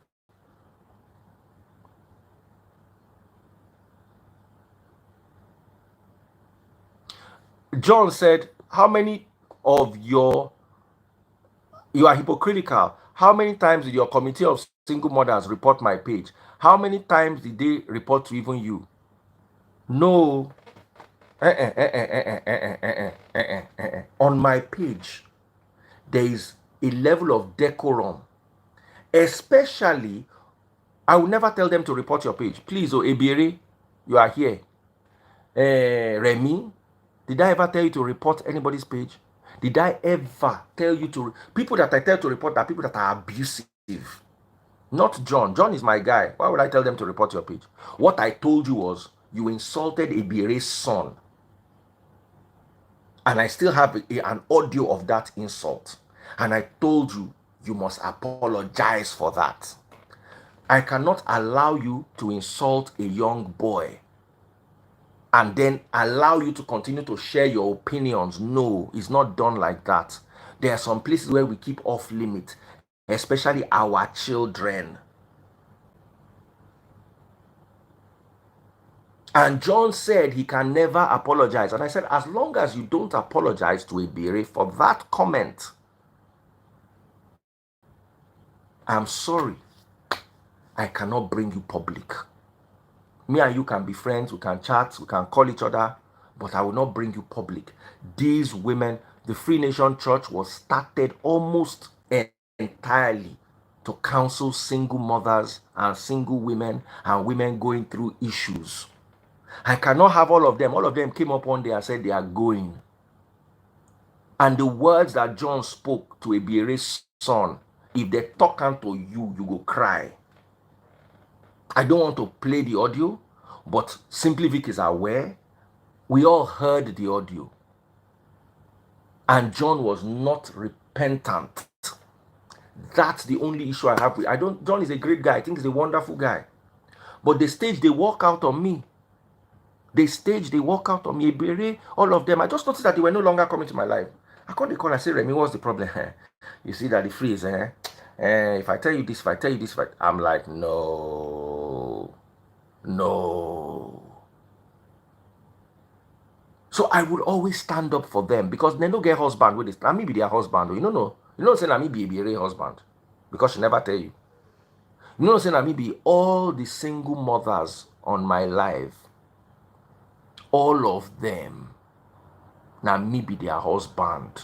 John said, how many of you are hypocritical? How many times did your committee of single mothers report my page? How many times did they report to even you? No. On my page, there is a level of decorum. Especially, I will never tell them to report your page. Please, Ebere, you are here. Remy, did I ever tell you to report anybody's page? Did I ever tell you to... People that I tell to report are people that are abusive. Not John. John is my guy. Why would I tell them to report your page? What I told you was, you insulted Ebere's son. And I still have an audio of that insult. And I told you, you must apologize for that. I cannot allow you to insult a young boy and then allow you to continue to share your opinions. No, it's not done like that. There are some places where we keep off limit, especially our children. And John said he can never apologize. And I said, as long as you don't apologize to Ebere for that comment, I'm sorry, I cannot bring you public. Me and you can be friends, we can chat, we can call each other, but I will not bring you public. These women, the Free Nation Church was started almost entirely to counsel single mothers and single women and women going through issues. I cannot have all of them. All of them came up one day and said they are going. And the words that John spoke to Ebere's son, if they talk unto you, you go cry. I don't want to play the audio, but Simply Vic is aware. We all heard the audio. And John was not repentant. That's the only issue I have with. John is a great guy. I think he's a wonderful guy. But the stage they walk out on me. They walk out on me. Ebere, all of them. I just noticed that they were no longer coming to my life. I called the call and said, Remy, what's the problem? You see that the freeze, if I tell you this, I'm like, no. So I would always stand up for them because they don't get husband with this. Now me be their husband. You know, say na me be a husband because she never tell you. You know, say na me be all the single mothers on my life. All of them. Now me be their husband.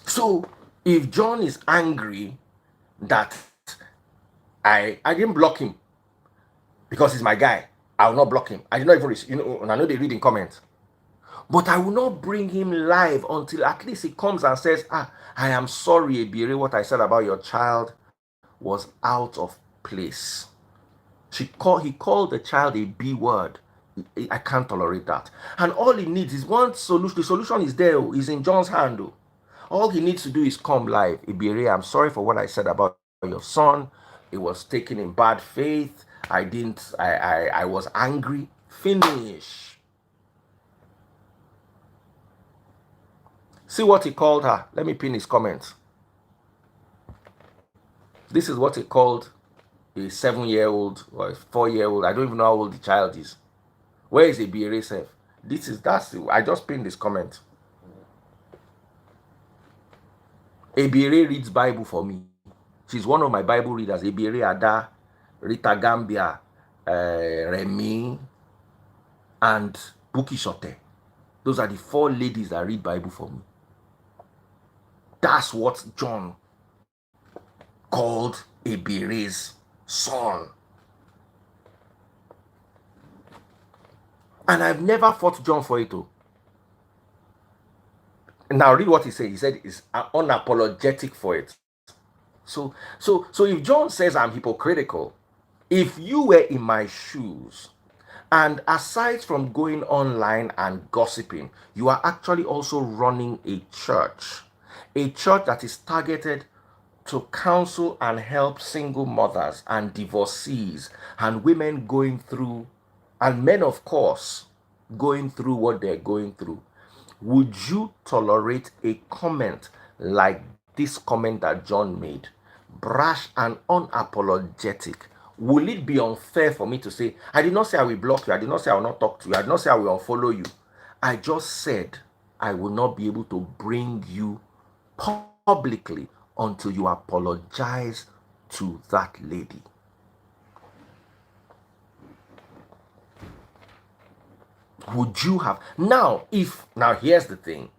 So if John is angry that I didn't block him because he's my guy, I will not block him. I did not even I know they read in comments. But I will not bring him live until at least he comes and says, I am sorry, Ebere, what I said about your child was out of place. He called the child a B word. I can't tolerate that. And all he needs is one solution. The solution is there, is in John's hand. All he needs to do is come live. Ibiri, I'm sorry for what I said about your son. It was taken in bad faith. I was angry. Finish. See what he called her. Let me pin his comments. This is what he called a 7-year-old or a 4-year-old. I don't even know how old the child is. Where is Ibiri self? I just pinned this comment. Ibiri reads Bible for me. She's one of my Bible readers. Ibiri Ada, Rita Gambia, Remy, and Buki Shote. Those are the 4 ladies that read Bible for me. That's what John called Ibiri's son. And I've never fought John for it. Now read what he said. He said he's unapologetic for it. So if John says I'm hypocritical, if you were in my shoes, and aside from going online and gossiping, you are actually also running a church that is targeted to counsel and help single mothers and divorcees and women going through, and men, of course, going through what they're going through. Would you tolerate a comment like this comment that John made? Brash and unapologetic. Will it be unfair for me to say, I did not say I will block you, I did not say I will not talk to you, I did not say I will unfollow you. I just said I will not be able to bring you publicly until you apologize to that lady. Would you have? Now here's the thing.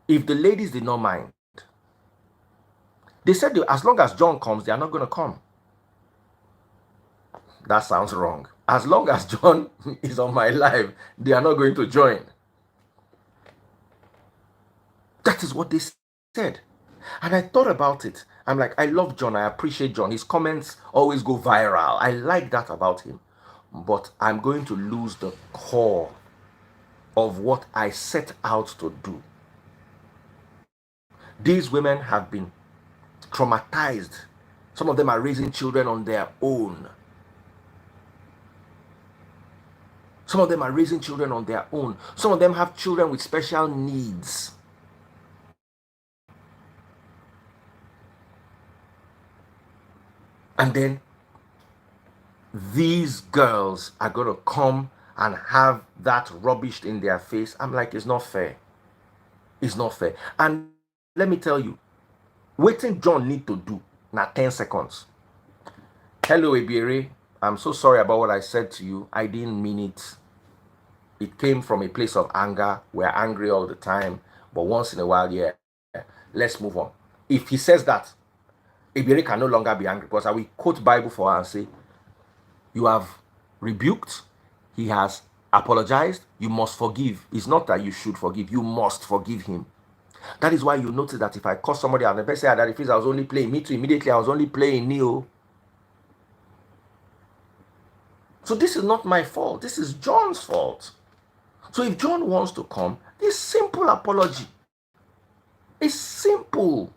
If the ladies did not mind, they said as long as John comes, they are not going to come. That sounds wrong. As long as John is on my live, they are not going to join. That is what they said. And I thought about it. I'm like, I love John. I appreciate John. His comments always go viral. I like that about him. But I'm going to lose the core of what I set out to do. These women have been traumatized. Some of them are raising children on their own. Some of them are raising children on their own. Some of them have children with special needs. And then these girls are going to come and have that rubbish in their face. I'm like, it's not fair. It's not fair. And let me tell you, waiting John need to do now 10 seconds. Hello, Ibiri. I'm so sorry about what I said to you. I didn't mean it. It came from a place of anger. We're angry all the time. But once in a while, yeah, let's move on. If he says that, Ibiri can no longer be angry, because I will quote Bible for her and say, you have rebuked, he has apologized, you must forgive. It's not that you should forgive, you must forgive him. That is why you notice that if I call somebody and the person said that if I was only playing, me too, immediately I was only playing Neo. So this is not my fault, this is John's fault. So if John wants to come, this simple apology. It's simple.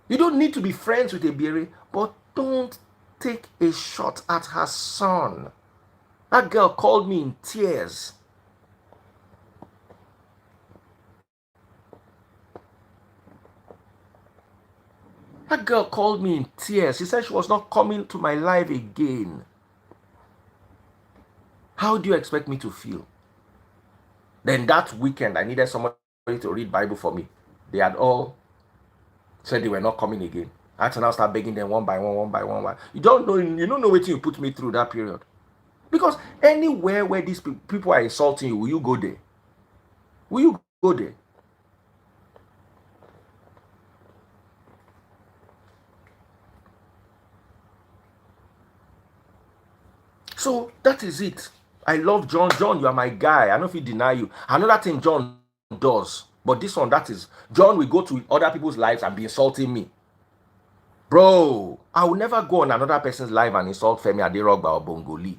You don't need to be friends with Ibiri, but don't take a shot at her son. That girl called me in tears. That girl called me in tears. She said she was not coming to my live again. How do you expect me to feel? Then that weekend, I needed somebody to read Bible for me. They had all said they were not coming again. I had to now start begging them one by one. You don't know what you put me through that period. Because anywhere where these people are insulting you, will you go there? Will you go there? So that is it. I love John. John, you are my guy. I don't know if he deny you. Another thing John does, but this one, that is, John will go to other people's lives and be insulting me. Bro, I will never go on another person's live and insult Femi Aderogba or Bongoli.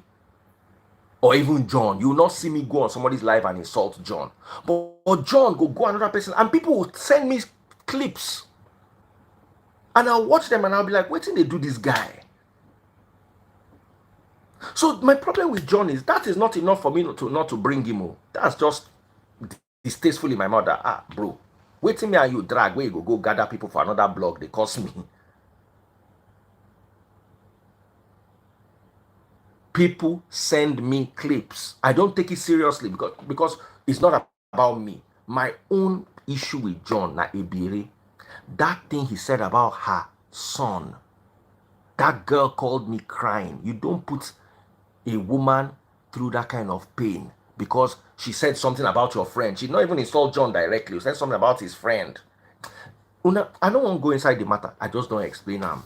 Or even John. You will not see me go on somebody's live and insult John. But John go another person, and people will send me clips. And I'll watch them and I'll be like, wait till they do this guy. So my problem with John is that is not enough for me not to bring him. That's just distasteful in my mouth. Bro, wait till me and you drag where you go gather people for another blog. They cost me. People send me clips. I don't take it seriously because it's not about me. My own issue with John na Ebere, that thing he said about her son, that girl called me crying. You don't put a woman through that kind of pain because she said something about your friend. She did not even insult John directly. She said something about his friend. I don't want to go inside the matter. I just don't explain them.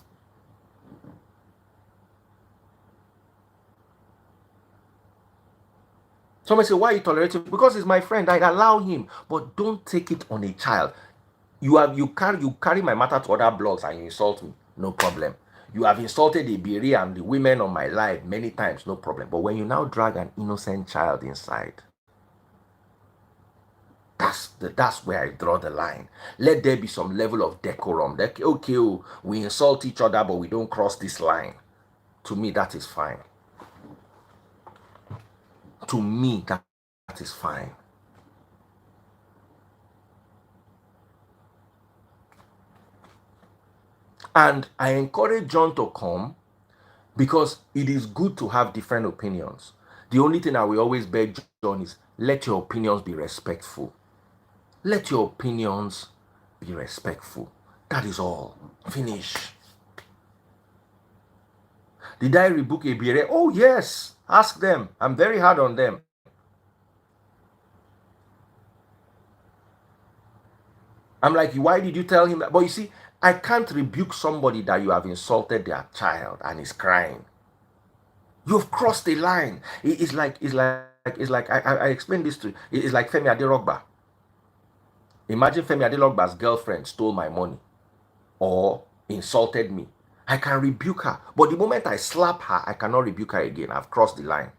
Somebody say, why are you tolerating? Because he's my friend. I allow him. But don't take it on a child. You carry my matter to other blogs and you insult me. No problem. You have insulted the Iberi and the women on my life many times. No problem. But when you now drag an innocent child inside, that's where I draw the line. Let there be some level of decorum. Okay, we insult each other, but we don't cross this line. To me, that is fine. To me, that is fine. And I encourage John to come because it is good to have different opinions. The only thing I will always beg John is let your opinions be respectful. Let your opinions be respectful. That is all. Finish. Did I rebook Ebere? Oh, yes. Ask them. I'm very hard on them. I'm like, why did you tell him that? But you see, I can't rebuke somebody that you have insulted their child and is crying. You've crossed the line. It's like I explained this to you. It's like Femi Aderogba. Imagine Femi Adelogba's girlfriend stole my money or insulted me. I can rebuke her. But the moment I slap her, I cannot rebuke her again. I've crossed the line.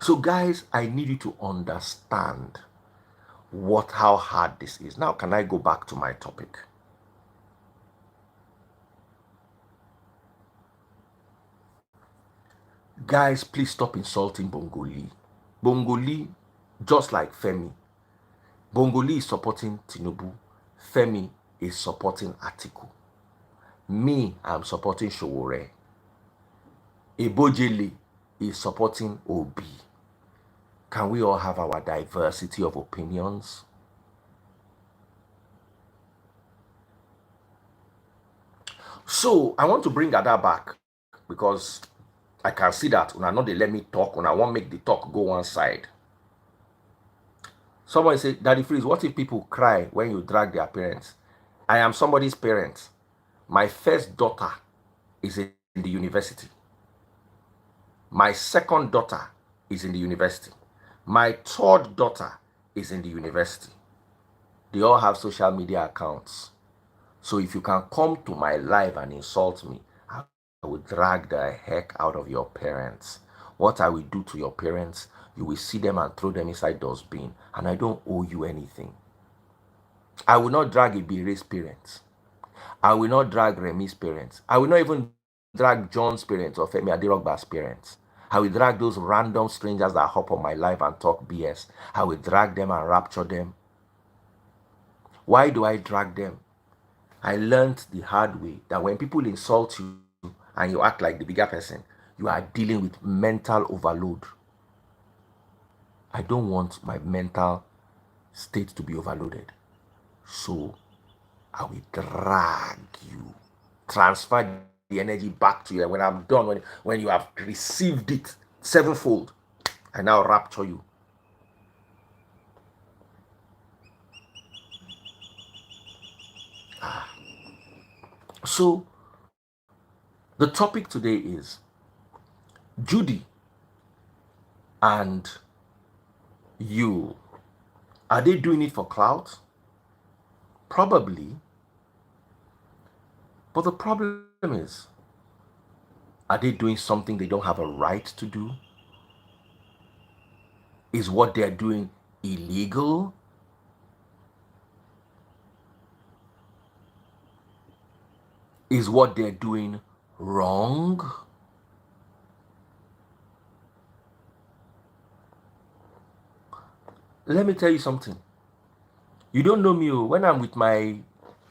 So guys, I need you to understand how hard this is. Now, can I go back to my topic? Guys, please stop insulting Bongoli. Bongoli, just like Femi. Bongoli is supporting Tinubu. Femi is supporting Atiku. Me, I'm supporting Showore. Ebojele is supporting Obi. Can we all have our diversity of opinions? So, I want to bring Ada back because I can see that when I know they let me talk, when I want to make the talk go one side. Someone say, Daddy Freeze, what if people cry when you drag their parents? I am somebody's parent. My first daughter is in the university. My second daughter is in the university. My third daughter is in the university. They all have social media accounts. So if you can come to my live and insult me, I will drag the heck out of your parents. What I will do to your parents, you will see them and throw them inside dustbin. And I don't owe you anything. I will not drag Ibere's parents. I will not drag Remi's parents. I will not even drag John's parents or Femi Aderogba's parents. I will drag those random strangers that hop on my live and talk BS. I will drag them and rapture them. Why do I drag them? I learned the hard way that when people insult you and you act like the bigger person, you are dealing with mental overload. I don't want my mental state to be overloaded. So I will drag you, transfer the energy back to you. When I'm done, when you have received it sevenfold, I now rapture you. So the topic today is Judy and you. Are they doing it for clout? Probably. But the problem is, are they doing something they don't have a right to do? Is what they're doing illegal? Is what they're doing wrong? Let me tell you something. You don't know me when I'm with my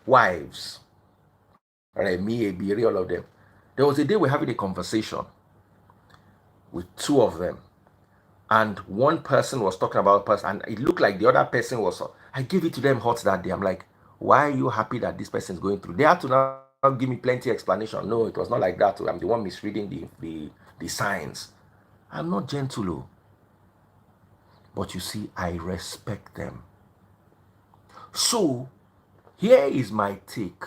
wives, right? Me, Abiri, all of them. There was a day we're having a conversation with two of them, and one person was talking about a person, and it looked like the other person was. I gave it to them hot that day. I'm like, why are you happy that this person is going through? They had to now give me plenty explanation. No, it was not like that. I'm the one misreading the signs. I'm not gentle, oh. But you see, I respect them. So here is my take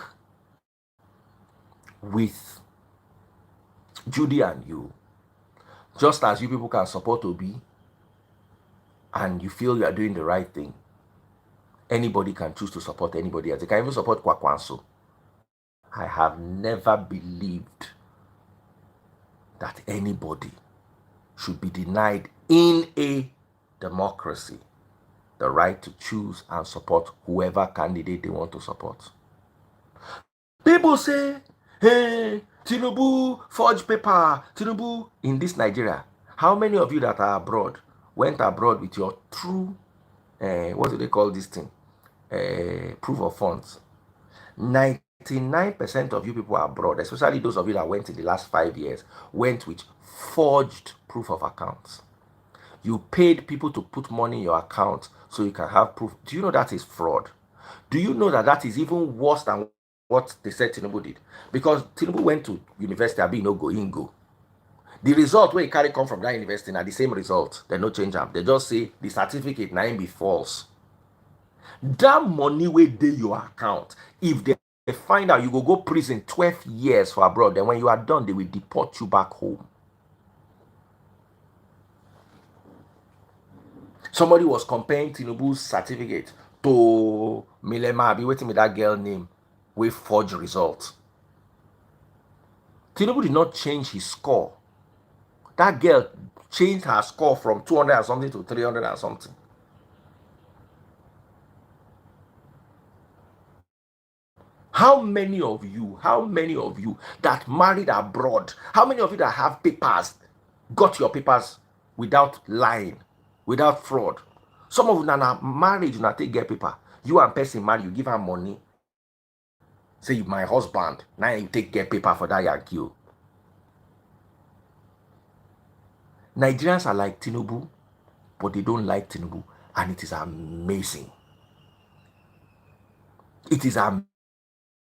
with Judy and you. Just as you people can support Obi and you feel you are doing the right thing, anybody can choose to support anybody else. They can even support Kwakwanso. I have never believed that anybody should be denied in a democracy the right to choose and support whoever candidate they want to support. People say, hey, Tinubu forge paper. Tinubu in this Nigeria. How many of you that are abroad went abroad with your true, what do they call this thing? Proof of funds? 99% of you people abroad, especially those of you that went in the last 5 years, went with forged proof of accounts. You paid people to put money in your account so you can have proof. Do you know that is fraud? Do you know that that is even worse than what they said Tinubu did? Because Tinubu went to university, Abi no go Ingo. The result where he carry come from that university are the same result. They no change them. They just say the certificate now be false. That money will dey your account. If they find out, you go prison 12 years for abroad. Then when you are done, they will deport you back home. Somebody was comparing Tinubu's certificate to Milema. Be waiting with that girl name with forged results. Tinubu did not change his score. That girl changed her score from 200 and something to 300 and something. How many of you that married abroad, how many of you that have papers, got your papers without lying, without fraud? Some of you na marriage, you take get paper. You and person marry, you give her money. Say, my husband, now you take get paper for that Yankee. Nigerians are like Tinubu, but they don't like Tinubu, and it is amazing. It is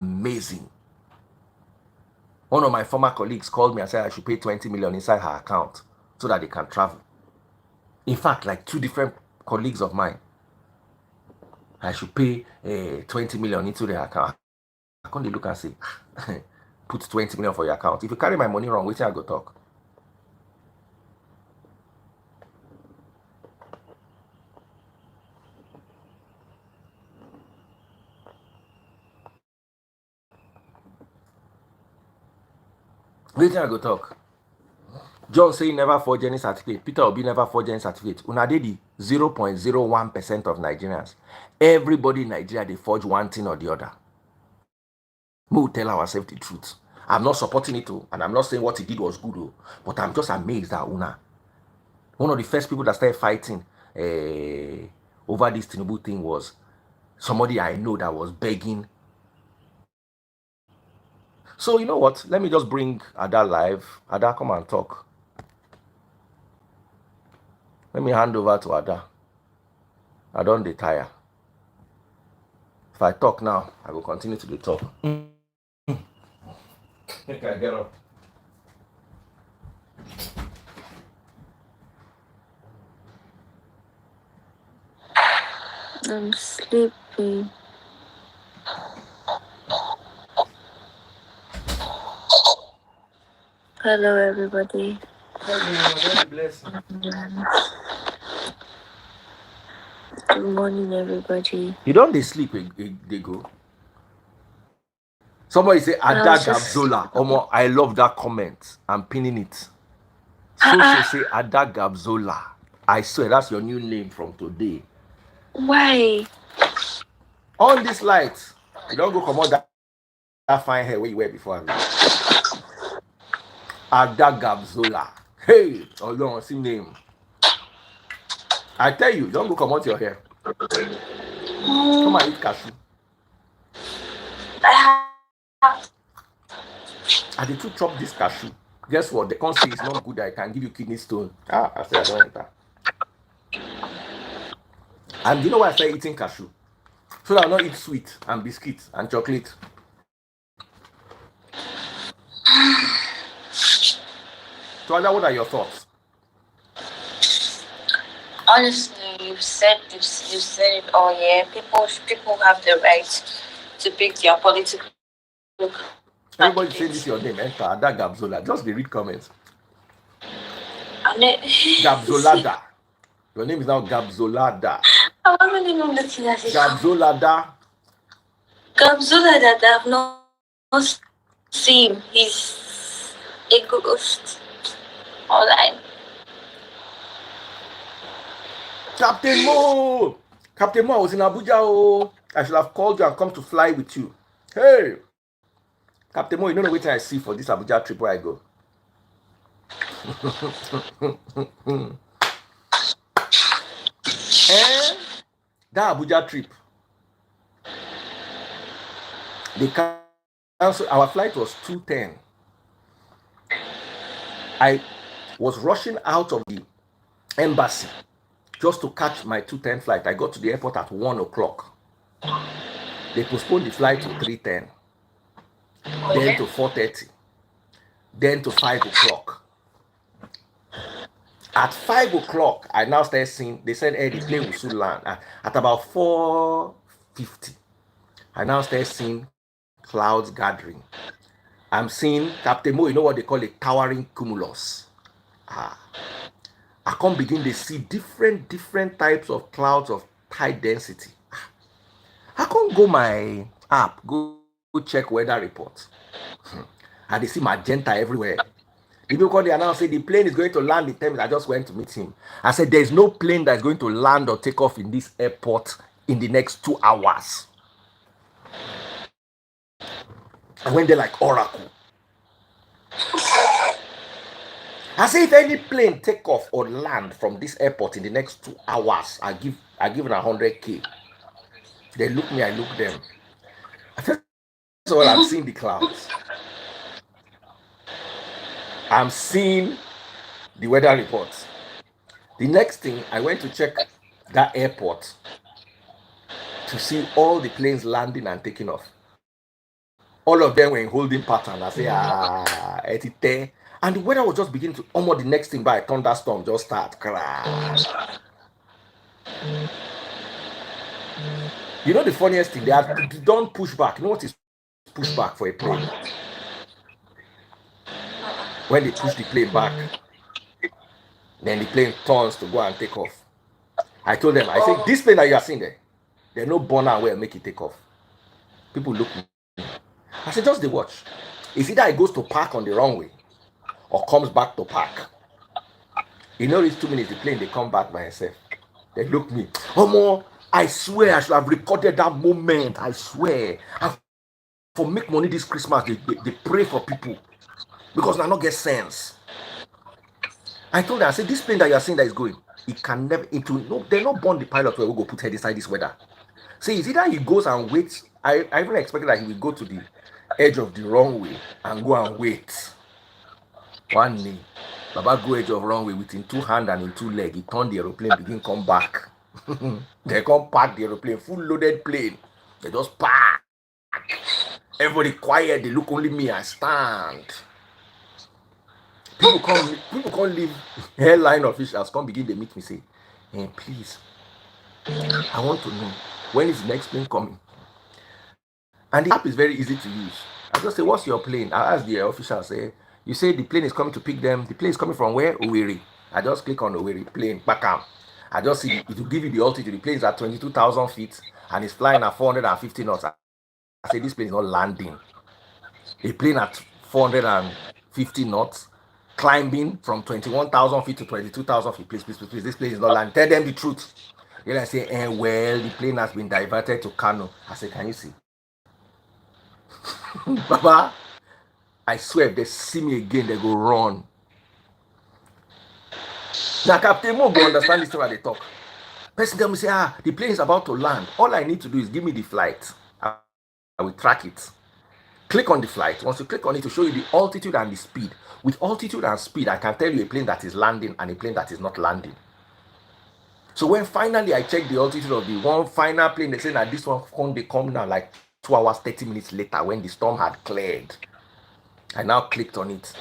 amazing. One of my former colleagues called me and said I should pay 20 million inside her account so that they can travel. In fact, like two different colleagues of mine, I should pay 20 million into their account. I can't look and say, put 20 million for your account. If you carry my money wrong, wait till I go talk. Wait till I go talk. John say he never forged any certificate. Peter Obi never forged any certificate. Una dey the 0.01% of Nigerians. Everybody in Nigeria, they forge one thing or the other. We will tell ourselves the truth. I'm not supporting it, and I'm not saying what he did was good, but I'm just amazed that Una, one of the first people that started fighting over this Tinubu thing was somebody I know that was begging. So you know what? Let me just bring Ada live. Ada, come and talk. Let me hand over to Ada. I don't tire. If I talk now, I will continue to talk. Think I get up. I'm sleepy. Hello, everybody. God bless you. Good morning, everybody. You don't sleep, they go. Somebody say Ada Gabzola. Omo, I love that comment. I'm pinning it. So say Ada Gabzola. I swear that's your new name from today. Why? On this light, you don't go come on that fine hair where you were before. Ada Gabzola. Hey, oh, you don't see name. I tell you, don't go come out your hair. Come and eat cashew. I did to chop this cashew. Guess what? The con say it's not good. I can give you kidney stone. I said I don't enter. And you know why I started eating cashew? So that I'll not eat sweet and biscuits and chocolate. So Ada, what are your thoughts? Honestly, you've said it all. Yeah, people have the right to pick their political. Everybody say this your name. Enter Ada Gabzola. Just read comments. Gabzolada. Your name is now Gabzolada. Gabzolada. Gabzolada. I've not seen him. He's a ghost online. Captain Mo! Captain Mo, I was in Abuja. Oh, I should have called you and come to fly with you. Hey! Captain Mo, you don't know what I see for this Abuja trip where I go. That Abuja trip, the cancel. Our flight was 2:10. I was rushing out of the embassy just to catch my 2:10 flight. I got to the airport at 1 o'clock. They postponed the flight to 3:10, then to 4:30, then to 5 o'clock. At 5 o'clock, I now started seeing, they said, hey, the plane will soon land. At about 4:50, I now started seeing clouds gathering. I'm seeing, Captain Mo, you know what they call a towering cumulus. I can't begin to see different types of clouds of high density. I can't go my app, go check weather reports. And they see magenta everywhere. The people call the announce, say the plane is going to land in 10 minutes. I just went to meet him. I said, there's no plane that's going to land or take off in this airport in the next 2 hours. I went there like oracle. I say if any plane take off or land from this airport in the next 2 hours, I give it 100K. They look me, I look them. First of all, I'm seeing the clouds. I'm seeing the weather reports. The next thing, I went to check that airport to see all the planes landing and taking off. All of them were in holding pattern. I say, and the weather was just beginning to, almost the next thing by a thunderstorm just start. You know the funniest thing, they don't push back. You know what is push back for a plane? When they push the plane back, then the plane turns to go and take off. I told them, I say, this plane that you are seeing there, there's no burner where make it take off. People look at me. I said, just the watch. It's either it goes to park on the runway or comes back to park. You know, it's 2 minutes, the plane, they come back by itself. They look at me. Oh, I swear I should have recorded that moment. I swear. And for make money this Christmas, they pray for people. Because they not get sense. I told them, I said, this plane that you are seeing that is going, it can never, they're not born the pilot where we go put head inside this weather. See, it's either he goes and waits. I even expected that he will go to the edge of the runway and go and wait. One day, Baba go edge of runway with in 2 hands and in 2 legs. He turned the aeroplane, begin come back. They come park the aeroplane, full loaded plane. They just park. Everybody quiet, they look only me, I stand. People can't leave. Airline officials come begin, they meet me, say, hey, please, I want to know, when is the next plane coming? And the app is very easy to use. I just say, what's your plane? I ask the official, say, you say the plane is coming to pick them. The plane is coming from where? Owerri. I just click on Owerri, plane, back up. I just see, it will give you the altitude. The plane is at 22,000 feet and it's flying at 450 knots. I say, this plane is not landing. A plane at 450 knots, climbing from 21,000 feet to 22,000 feet. Please, this plane is not landing. Tell them the truth. Then I say, well, the plane has been diverted to Kano. I say, can you see? Baba, I swear if they see me again, they go run. Now, Captain Mo go understand this thing when they talk. Person tell me, say, the plane is about to land. All I need to do is give me the flight. I will track it. Click on the flight. Once you click on it, to show you the altitude and the speed. With altitude and speed, I can tell you a plane that is landing and a plane that is not landing. So when finally I checked the altitude of the one final plane, they say that this one they come now like 2 hours, 30 minutes later when the storm had cleared. I now clicked on it.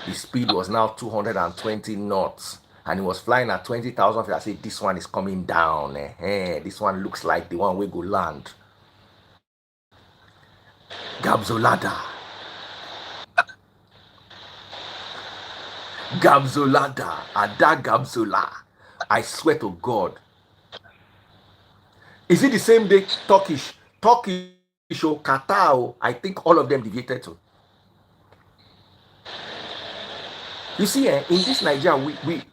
The speed was now 220 knots. And it was flying at 20,000 feet. I said, this one is coming down. This one looks like the one we go land. Gabzolada. Gabzolada. Ada Gabzola. I swear to God. Is it the same day Turkish or Qatar? I think all of them deviated to. You see, in this Nigeria, we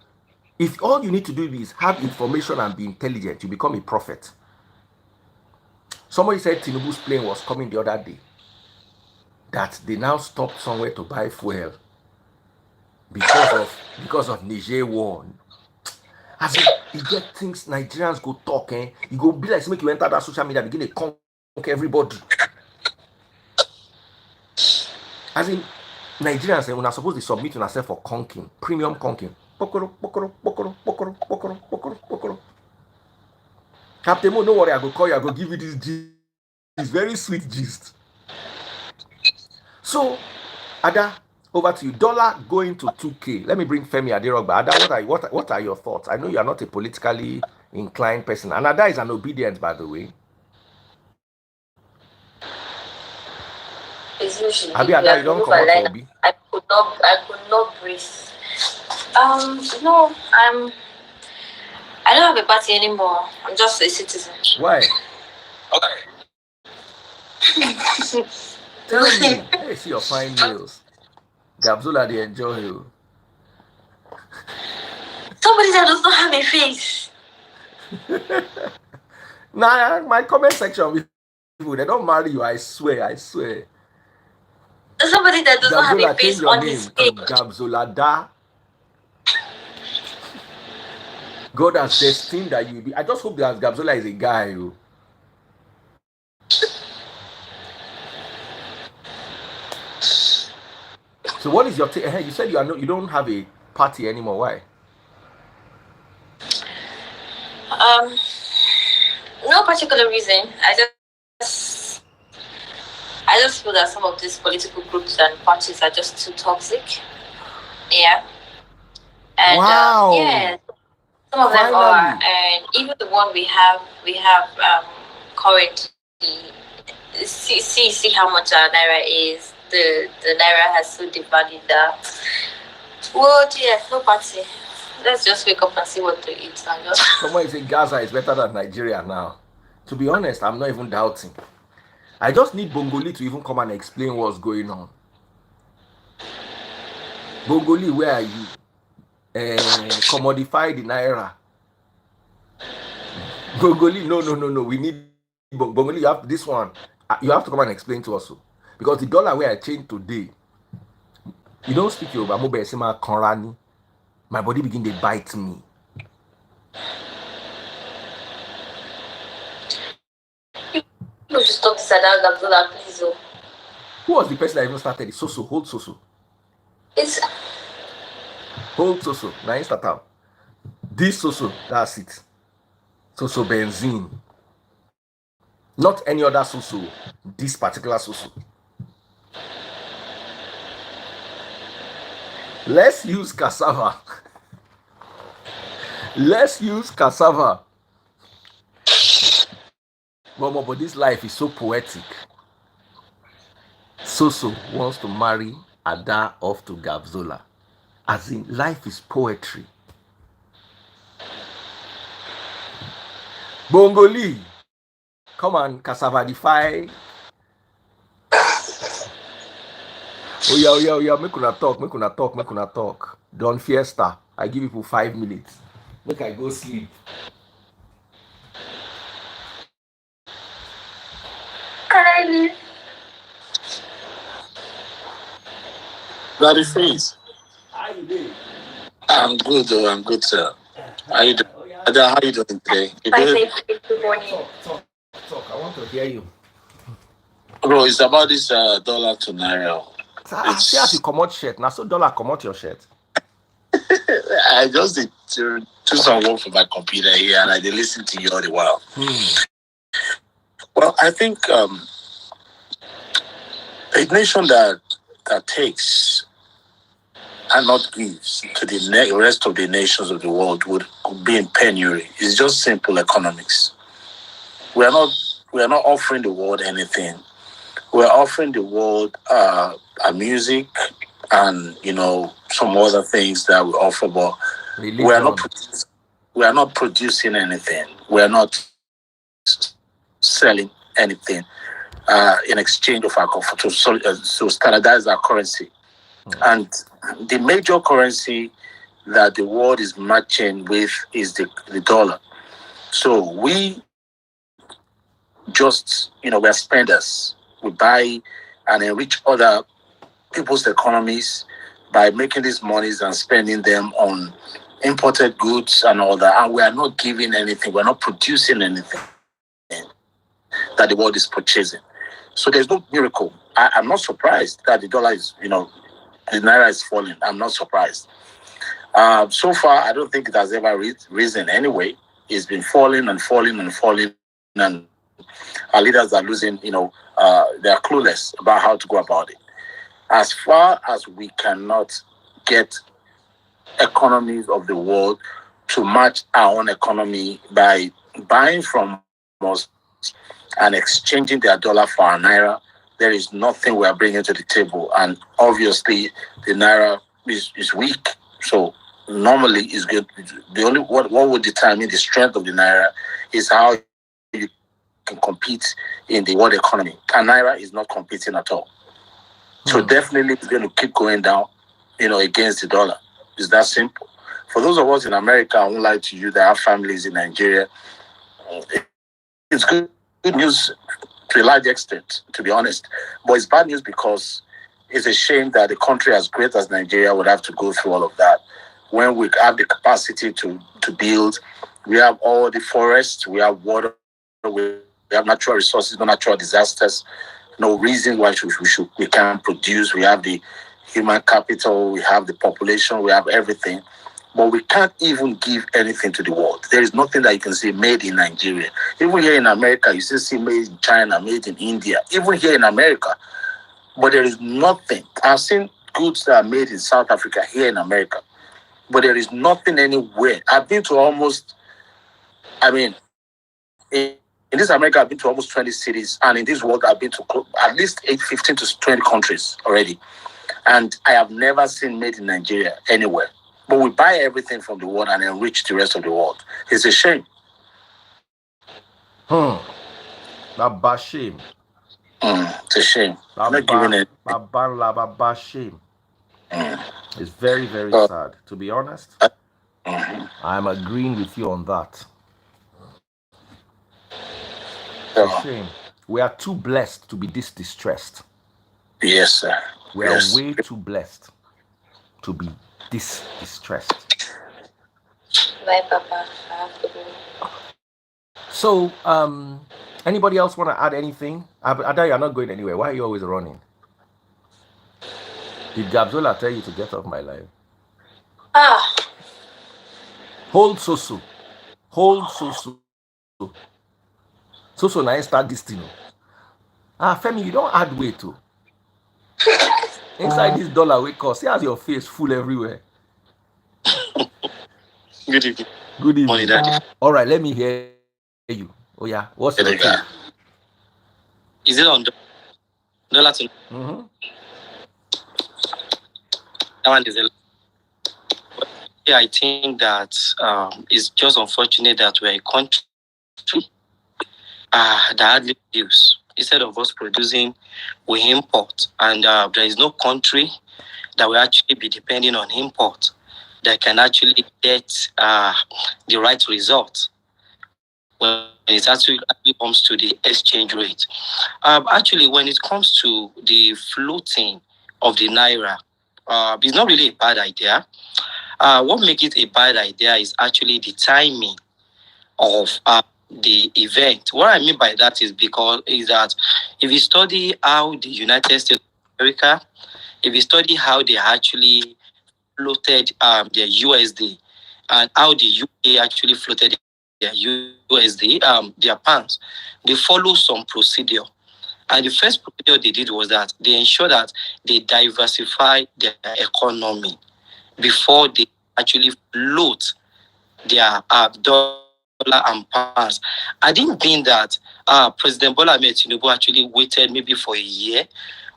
if all you need to do is have information and be intelligent, you become a prophet. Somebody said Tinubu's plane was coming the other day. That they now stopped somewhere to buy fuel because of Niger war. As you get things Nigerians go talk, you go be like make you enter that social media, begin to conk everybody. As in Nigerians, when are supposed to submit to yourself for conking, premium conking. Captain Mo, no worry, I go call you, I go give you this gist. It's very sweet gist. So, Ada, over to you. Dollar going to 2K. Let me bring Femi Aderogba. Ada, what are your thoughts? I know you are not a politically inclined person. And Ada is an obedient, by the way. Abi, Ada, you don't come out for Obi. I could not breathe. No, I don't have a party anymore. I'm just a citizen. Why? Okay. Tell me. Hey, see your fine nails. Gabzola, they enjoy you. Somebody that does not have a face. Nah, my comment section, people, they don't marry you. I swear. Somebody that does not have a face on his face. Gabzola Da. God has destined that you be. I just hope that Gabzola is a guy. So what is your take? You said you don't have a party anymore. Why? No particular reason. I just feel that some of these political groups and parties are just too toxic. Yeah. And wow. Yeah, some of them are, and even the one we have currently. See how much our naira is. The naira has so devalued that. Well, yeah, no party. Let's just wake up and see what to eat and just. Someone say Gaza is better than Nigeria now. To be honest, I'm not even doubting. I just need Bongoli to even come and explain what's going on. Bongoli, where are you? Commodify the naira. Bongoli, no. We need Bongoli. You have this one. You have to come and explain to us, because the dollar where I changed today. You don't speak Yoruba. My body begin to bite me. You should stop this Gabzola, please. Who was the person that even started it? Soso, hold Soso. Hold Soso. Now you start out. This Soso, that's it. Soso benzene. Not any other Soso. This particular Soso. Let's use cassava. Let's use cassava. But this life is so poetic. Soso wants to marry Ada off to Gabzola. As in, life is poetry. Bongoli, come on, cassavadify. Oh yeah, make una talk. Don't fiesta. I give people 5 minutes. Make I go sleep. Can I leave? Bloody face. How you doing? I'm good, though. I'm good, sir. How you doing? Oh, yeah. Ada, how you doing today? You Bye, good? good Yeah, morning. talk. I want to hear you. Bro, it's about this dollar to naira. See as you It's come out shirt. Now so dollar come out your shirt. I just did to do some work for my computer here, and I did listen to you all the while. Well, I think a nation that takes and not gives to the rest of the nations of the world would be in penury. It's just simple economics. We are not we are not offering the world anything. We're offering the world our music and some other things that we offer, but we are not Religion. we are not producing anything. We are not selling anything in exchange of our comfort to standardize our currency. And the major currency that the world is matching with is the dollar. So we just, we're spenders. We buy and enrich other people's economies by making these monies and spending them on imported goods and all that. And we are not giving anything. We're not producing anything that the world is purchasing. So there's no miracle. I'm not surprised that the dollar is, the naira is falling. I'm not surprised. So far, I don't think it has ever risen anyway. It's been falling and falling and falling, and our leaders are losing, they're clueless about how to go about it. As far as we cannot get economies of the world to match our own economy by buying from us and exchanging their dollar for our naira, there is nothing we are bringing to the table. And obviously, the naira is weak. So normally is good. The only what would determine the strength of the naira is how you can compete in the world economy. And naira is not competing at all. So definitely it's going to keep going down, against the dollar. It's that simple. For those of us in America, I won't lie to you that have families in Nigeria. It's good news to a large extent, to be honest. But it's bad news because it's a shame that a country as great as Nigeria would have to go through all of that when we have the capacity to build. We have all the forests, we have water, we have natural resources, no natural disasters. No reason why we can produce. We have the human capital, we have the population, we have everything. But we can't even give anything to the world. There is nothing that you can say made in Nigeria. Even here in America, you still see made in China, made in India, even here in America. But there is nothing. I've seen goods that are made in South Africa here in America. But there is nothing anywhere. I've been to almost, I mean, in this America, I've been to almost 20 cities. And in this world, I've been to at least 15 to 20 countries already. And I have never seen made in Nigeria anywhere. But we buy everything from the world and enrich the rest of the world. It's a shame. That bad shame. It's a shame. I'm not giving it. Bad shame. It's very, very Uh, sad. To be honest, mhm. I'm agreeing with you on that. It's a So, shame. We are too blessed to be this distressed. yes, sir. We are Yes. way too blessed to be this distressed. Bye, Papa. I have to go. So, anybody else want to add anything? Ada, you're not going anywhere. Why are you always running? Did Gabzola tell you to get off my life? Ah, Hold Soso. Hold Soso. Soso now start this thing. Femi, you don't add weight too. Inside this dollar weight cost, see as your face full everywhere. Good evening. Good Morning, evening. Daddy. All right, let me hear you. Oh yeah, what's your take? Is it on dollar to that one? Is yeah, I think that it's just unfortunate that we're a country that hardly produce. Instead of us producing, we import, and there is no country that will actually be depending on import that can actually get the right result when it actually comes to the exchange rate. Actually, when it comes to the floating of the naira, It's not really a bad idea. What makes it a bad idea is actually the timing of the event. What I mean by that is that if you study how the United States of America, if you study how they actually floated their USD and how the UK actually floated their USD, their pounds, they follow some procedure. And the first procedure they did was that they ensured that they diversify their economy before they actually float their dollar and pounds. I didn't think that President Bola Ahmed Tinubu actually waited maybe for a year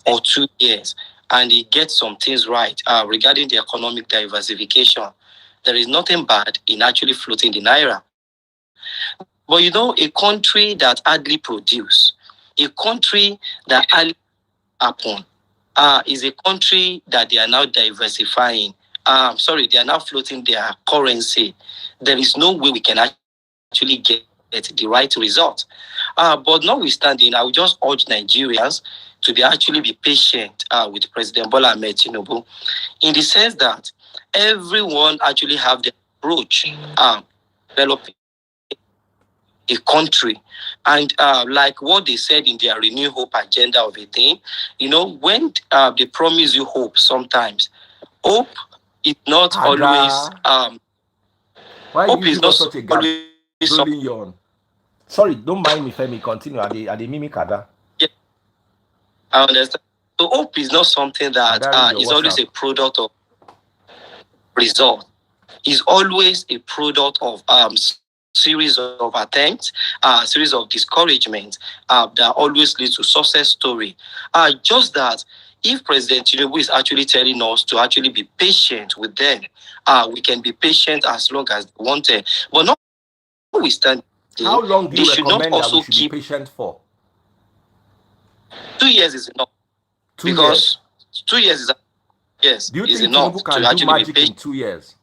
or 2 years and he gets some things right regarding the economic diversification. There is nothing bad in actually floating the naira. But a country that hardly produce, a country that hardly happen, is a country that they are now diversifying. They are now floating their currency. There is no way we can actually get the right result. But notwithstanding, I would just urge Nigerians to actually be patient with President Bola Ahmed Tinubu, in the sense that everyone actually have the approach developing a country. And like what they said in their Renew Hope agenda of a thing, when they promise you hope, sometimes hope is not always why hope you is give us not such a gap always rolling yawn? Sorry, don't mind me, Femi. Continue. Are the mimic Ada? Yeah, I understand. So hope is not something that Ada, read your is always a WhatsApp. product of result. Is always a product of series of attempts, series of discouragement that always leads to success story. Just that if President Tinubu is actually telling us to actually be patient with them, we can be patient as long as wanted. But notwithstanding, How they long do should you not recommend also that we should keep be patient for? 2 years is enough 2 years. because 2 years Do you is think enough Tinubu to can do actually be magic in patient. 2 years?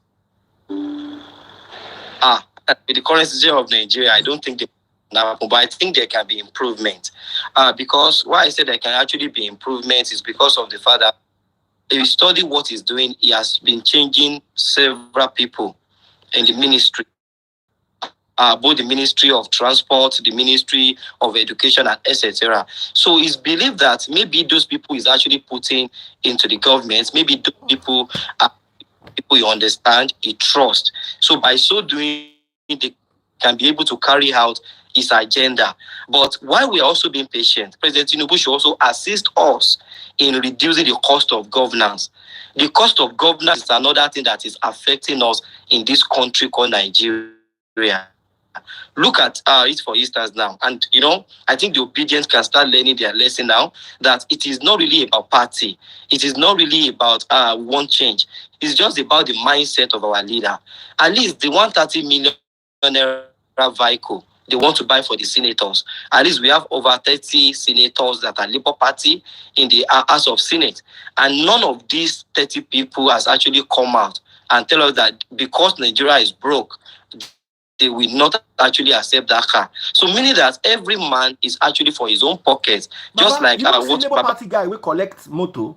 With the current situation of Nigeria, I don't think they can happen, but I think there can be improvement. Because why I said there can actually be improvement is because of the fact that if you study what he's doing, he has been changing several people in the ministry. Both the Ministry of Transport, the Ministry of Education, and etc. So it's believed that maybe those people is actually putting into the government, maybe those people are people you understand, you trust. So by so doing, they can be able to carry out his agenda. But while we are also being patient, President Tinubu should also assist us in reducing the cost of governance. The cost of governance is another thing that is affecting us in this country called Nigeria. Look at it for instance now, and I think the obedience can start learning their lesson now that it is not really about party, it is not really about one change. It's just about the mindset of our leader. At least the 130 million naira vehicle they want to buy for the senators. At least we have over 30 senators that are Labour Party in the House of Senate, and none of these 30 people has actually come out and tell us that because Nigeria is broke, they will not actually accept that car. So meaning that every man is actually for his own pocket, just like Baba, what you don't see Baba. Labour Party guy we collect moto.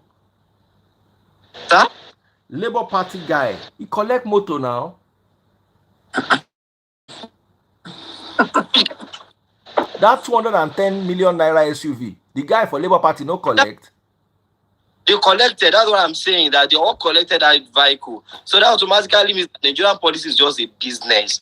Sir? Labour Party guy, he collect moto now. That 210 million naira SUV, the guy for Labour Party no collect. They collected. That's what I'm saying. That they all collected that vehicle. So that automatically means Nigerian police is just a business.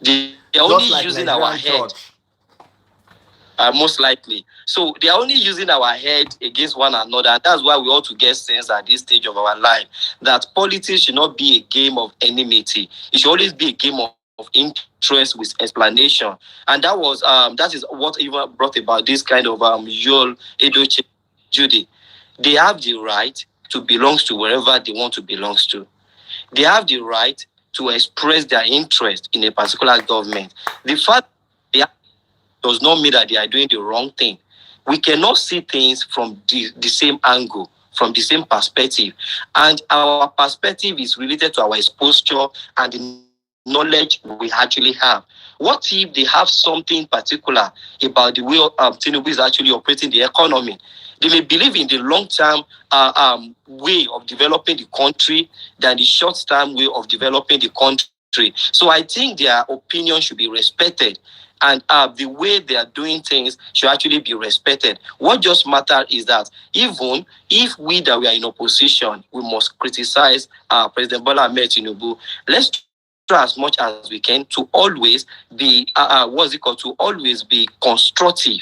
They're only Just using like our Nigerian head. church. Most likely. So they are only using our head against one another. And that's why we ought to get sense at this stage of our life that politics should not be a game of enmity. It should always be a game of interest with explanation. And that is what even brought about this kind of Edochie, Judy. They have the right to belong to wherever they want to belong to. They have the right to express their interest in a particular government. The fact they have does not mean that they are doing the wrong thing. We cannot see things from the same angle, from the same perspective. And our perspective is related to our exposure and the knowledge we actually have. What if they have something particular about the way Tinubu is actually operating the economy? They may believe in the long-term way of developing the country than the short-term way of developing the country. So I think their opinion should be respected, and the way they are doing things should actually be respected. What just matters is that even if we that we are in opposition, we must criticize President Bola Ahmed Tinubu. Let's try as much as we can to always be to always be constructive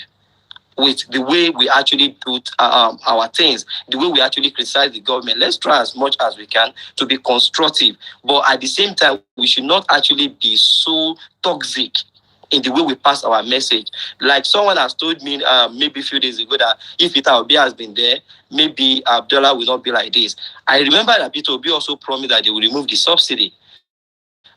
with the way we actually do our things, the way we actually criticize the government. Let's try as much as we can to be constructive, but at the same time, we should not actually be so toxic in the way we pass our message. Like someone has told me maybe a few days ago that if Peter Obi has been there, maybe Abdullah will not be like this. I remember that Peter Obi also promised that they will remove the subsidy.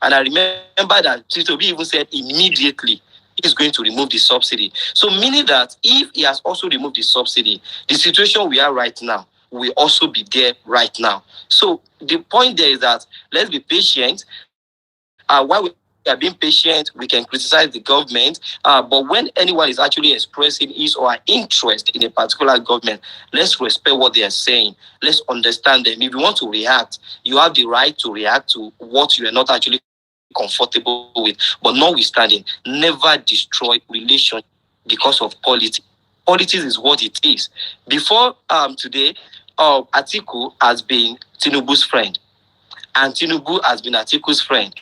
And I remember that Peter Obi even said immediately he's going to remove the subsidy. So meaning that if he has also removed the subsidy, the situation we are right now will also be there right now. So the point there is that let's be patient. While we are being patient, we can criticize the government, but when anyone is actually expressing his or her interest in a particular government, let's respect what they are saying. Let's understand them. If you want to react, you have the right to react to what you are not actually comfortable with, but notwithstanding, never destroy relations because of politics. Politics is what it is. Before today, Atiku has been Tinubu's friend, and Tinubu has been Atiku's friend.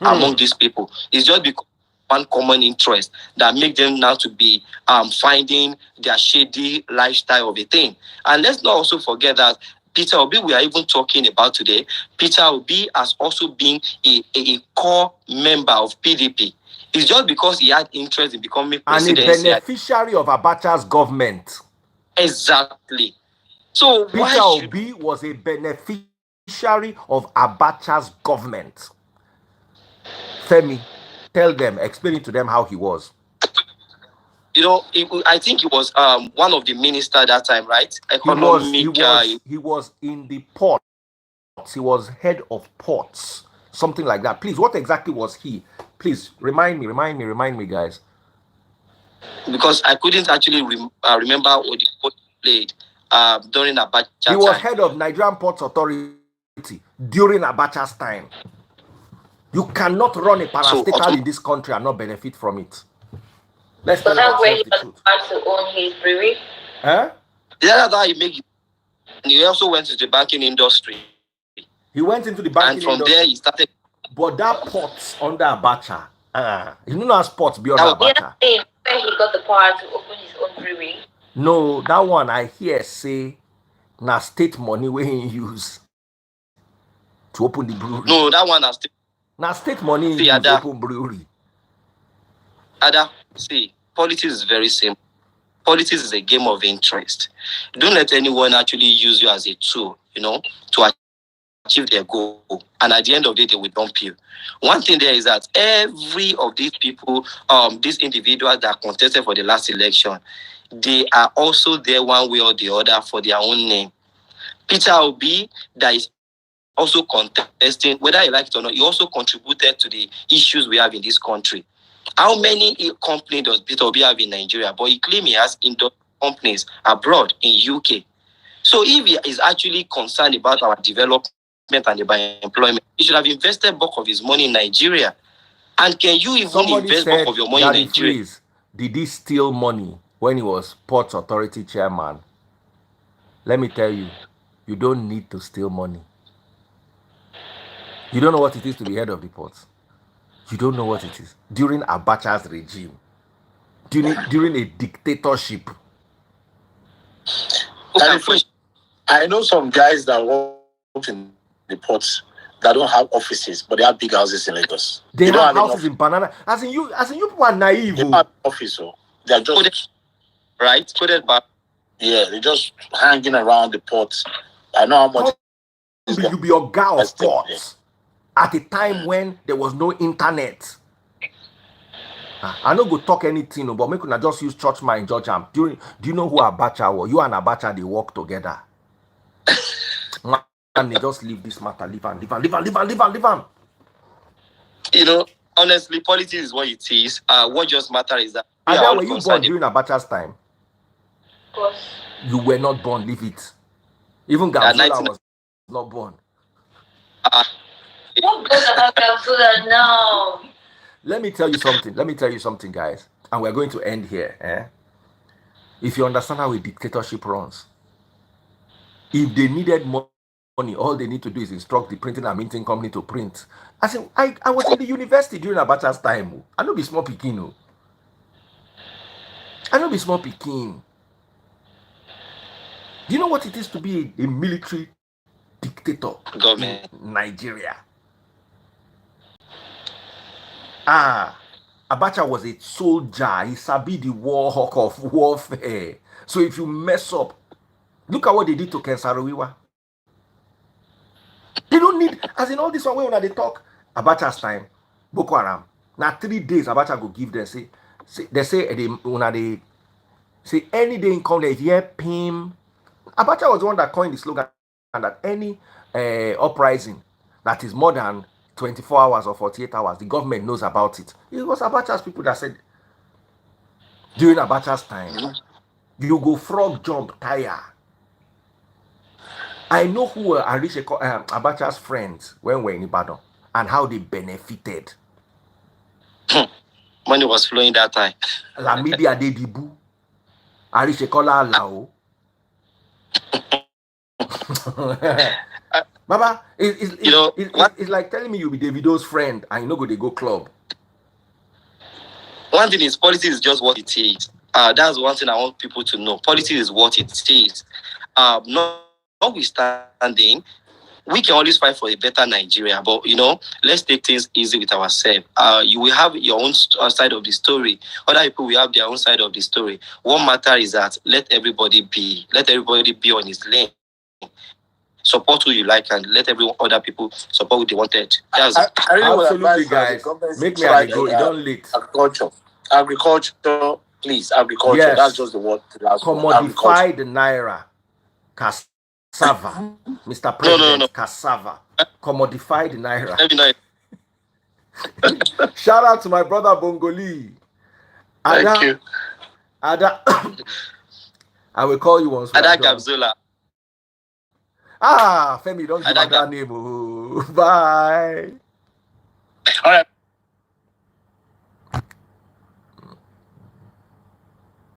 Among these people, it's just because one common interest that make them now to be finding their shady lifestyle of a thing. And let's not also forget that Peter Obi, we are even talking about today, Peter Obi has also been a core member of PDP. It's just because he had interest in becoming president. And a beneficiary of Abacha's government. Exactly. So Peter Obi was a beneficiary of Abacha's government. Femi, tell them, explain to them how he was. You know, I think he was one of the ministers that time, right? He was in the ports. He was head of ports, something like that. Please, what exactly was he? Please remind me, guys. Because I couldn't actually remember what the port played during Abacha's time. He was head of Nigerian Ports Authority during Abacha's time. You cannot run a parastatal in this country and not benefit from it. Let's so that's where he was about to own his brewery? Huh? Yeah, that he made. And he also went to the banking industry. He went into the banking industry. And from there he started. But that ports under Abacha. You know how sports be under Abacha. Yeah, where he got the power to open his own brewery. No, that one I hear say na state money where he use to open the brewery. No, that one has na state money he use to open brewery. Ada, see, politics is very simple. Politics is a game of interest. Don't let anyone actually use you as a tool, to achieve their goal. And at the end of the day, they will dump you. One thing there is that every of these people, these individuals that contested for the last election, they are also there one way or the other for their own name. Peter Obi, that is also contesting, whether you like it or not, he also contributed to the issues we have in this country. How many companies does Peter Obi have in Nigeria? But he claims he has companies abroad in UK. So if he is actually concerned about our development and the employment, he should have invested bulk of his money in Nigeria. And can you even invest bulk of your money in Nigeria? Freeze, did he steal money when he was Ports Authority chairman? Let me tell you, you don't need to steal money. You don't know what it is to be head of the ports. You don't know what it is. During Abacha's regime, during a dictatorship. I know some guys that work in the ports that don't have offices, but they have big houses in Lagos. They have houses in Banana. As in you people are naive. They have office, so they're just coded back. Yeah, they're just hanging around the ports. I know how much. You be your guy of ports. At a time when there was no internet. I no go talk anything, but make una just use church mind judge am. Do you know who Abacha was? You and Abacha, they work together. and they just leave this matter, leave on. You know, honestly, politics is what it is. What just matters is that we are Ada, all were you born concerned. during Abacha's time? Of course. You were not born, leave it. Even Gabzola was not born. What goes about Gabzola now? Let me tell you something, guys. And we're going to end here. If you understand how a dictatorship runs, if they needed money, all they need to do is instruct the printing and minting company to print. I was in the university during Abacha's time. I know be small pikin. Do you know what it is to be a military dictator Government. in Nigeria? Abacha was a soldier. He sabi the war hawk of warfare. So if you mess up, look at what they did to Ken Saro-Wiwa. They don't need, as in all this one way when they talk, Abacha's time, Boko Haram. Now 3 days Abacha go give them, say they say any day in come there, if you hear PIM. Abacha was the one that coined the slogan that any uprising that is more than 24 hours or 48 hours, the government knows about it. It was Abacha's people that said, during Abacha's time, you go frog jump tire. I know who were Abacha's friends when we were in Ibadan and how they benefited. Money was flowing that time. Lamidi Adedibu, Arishekola Alao. Baba, it's like telling me you be Davido's friend and you know they go club. One thing is, politics is just what it is. That's one thing I want people to know. Politics is what it is. Notwithstanding, we can always fight for a better Nigeria, but let's take things easy with ourselves. You will have your own side of the story. Other people will have their own side of the story. What matters is that let everybody be on his lane. Support who you like and let other people support who they wanted. That's I really absolutely, guys. Make me a go. You don't late. Agriculture, please. Agriculture. Yes. That's just the word. Commodify the naira. Cassava, Mr. President. No. Cassava. Commodify the naira. Every night. Shout out to my brother Bongoli. Thank you. Ada. I will call you once. Ada Gabzola. Femi, don't give that name. Bye. All right.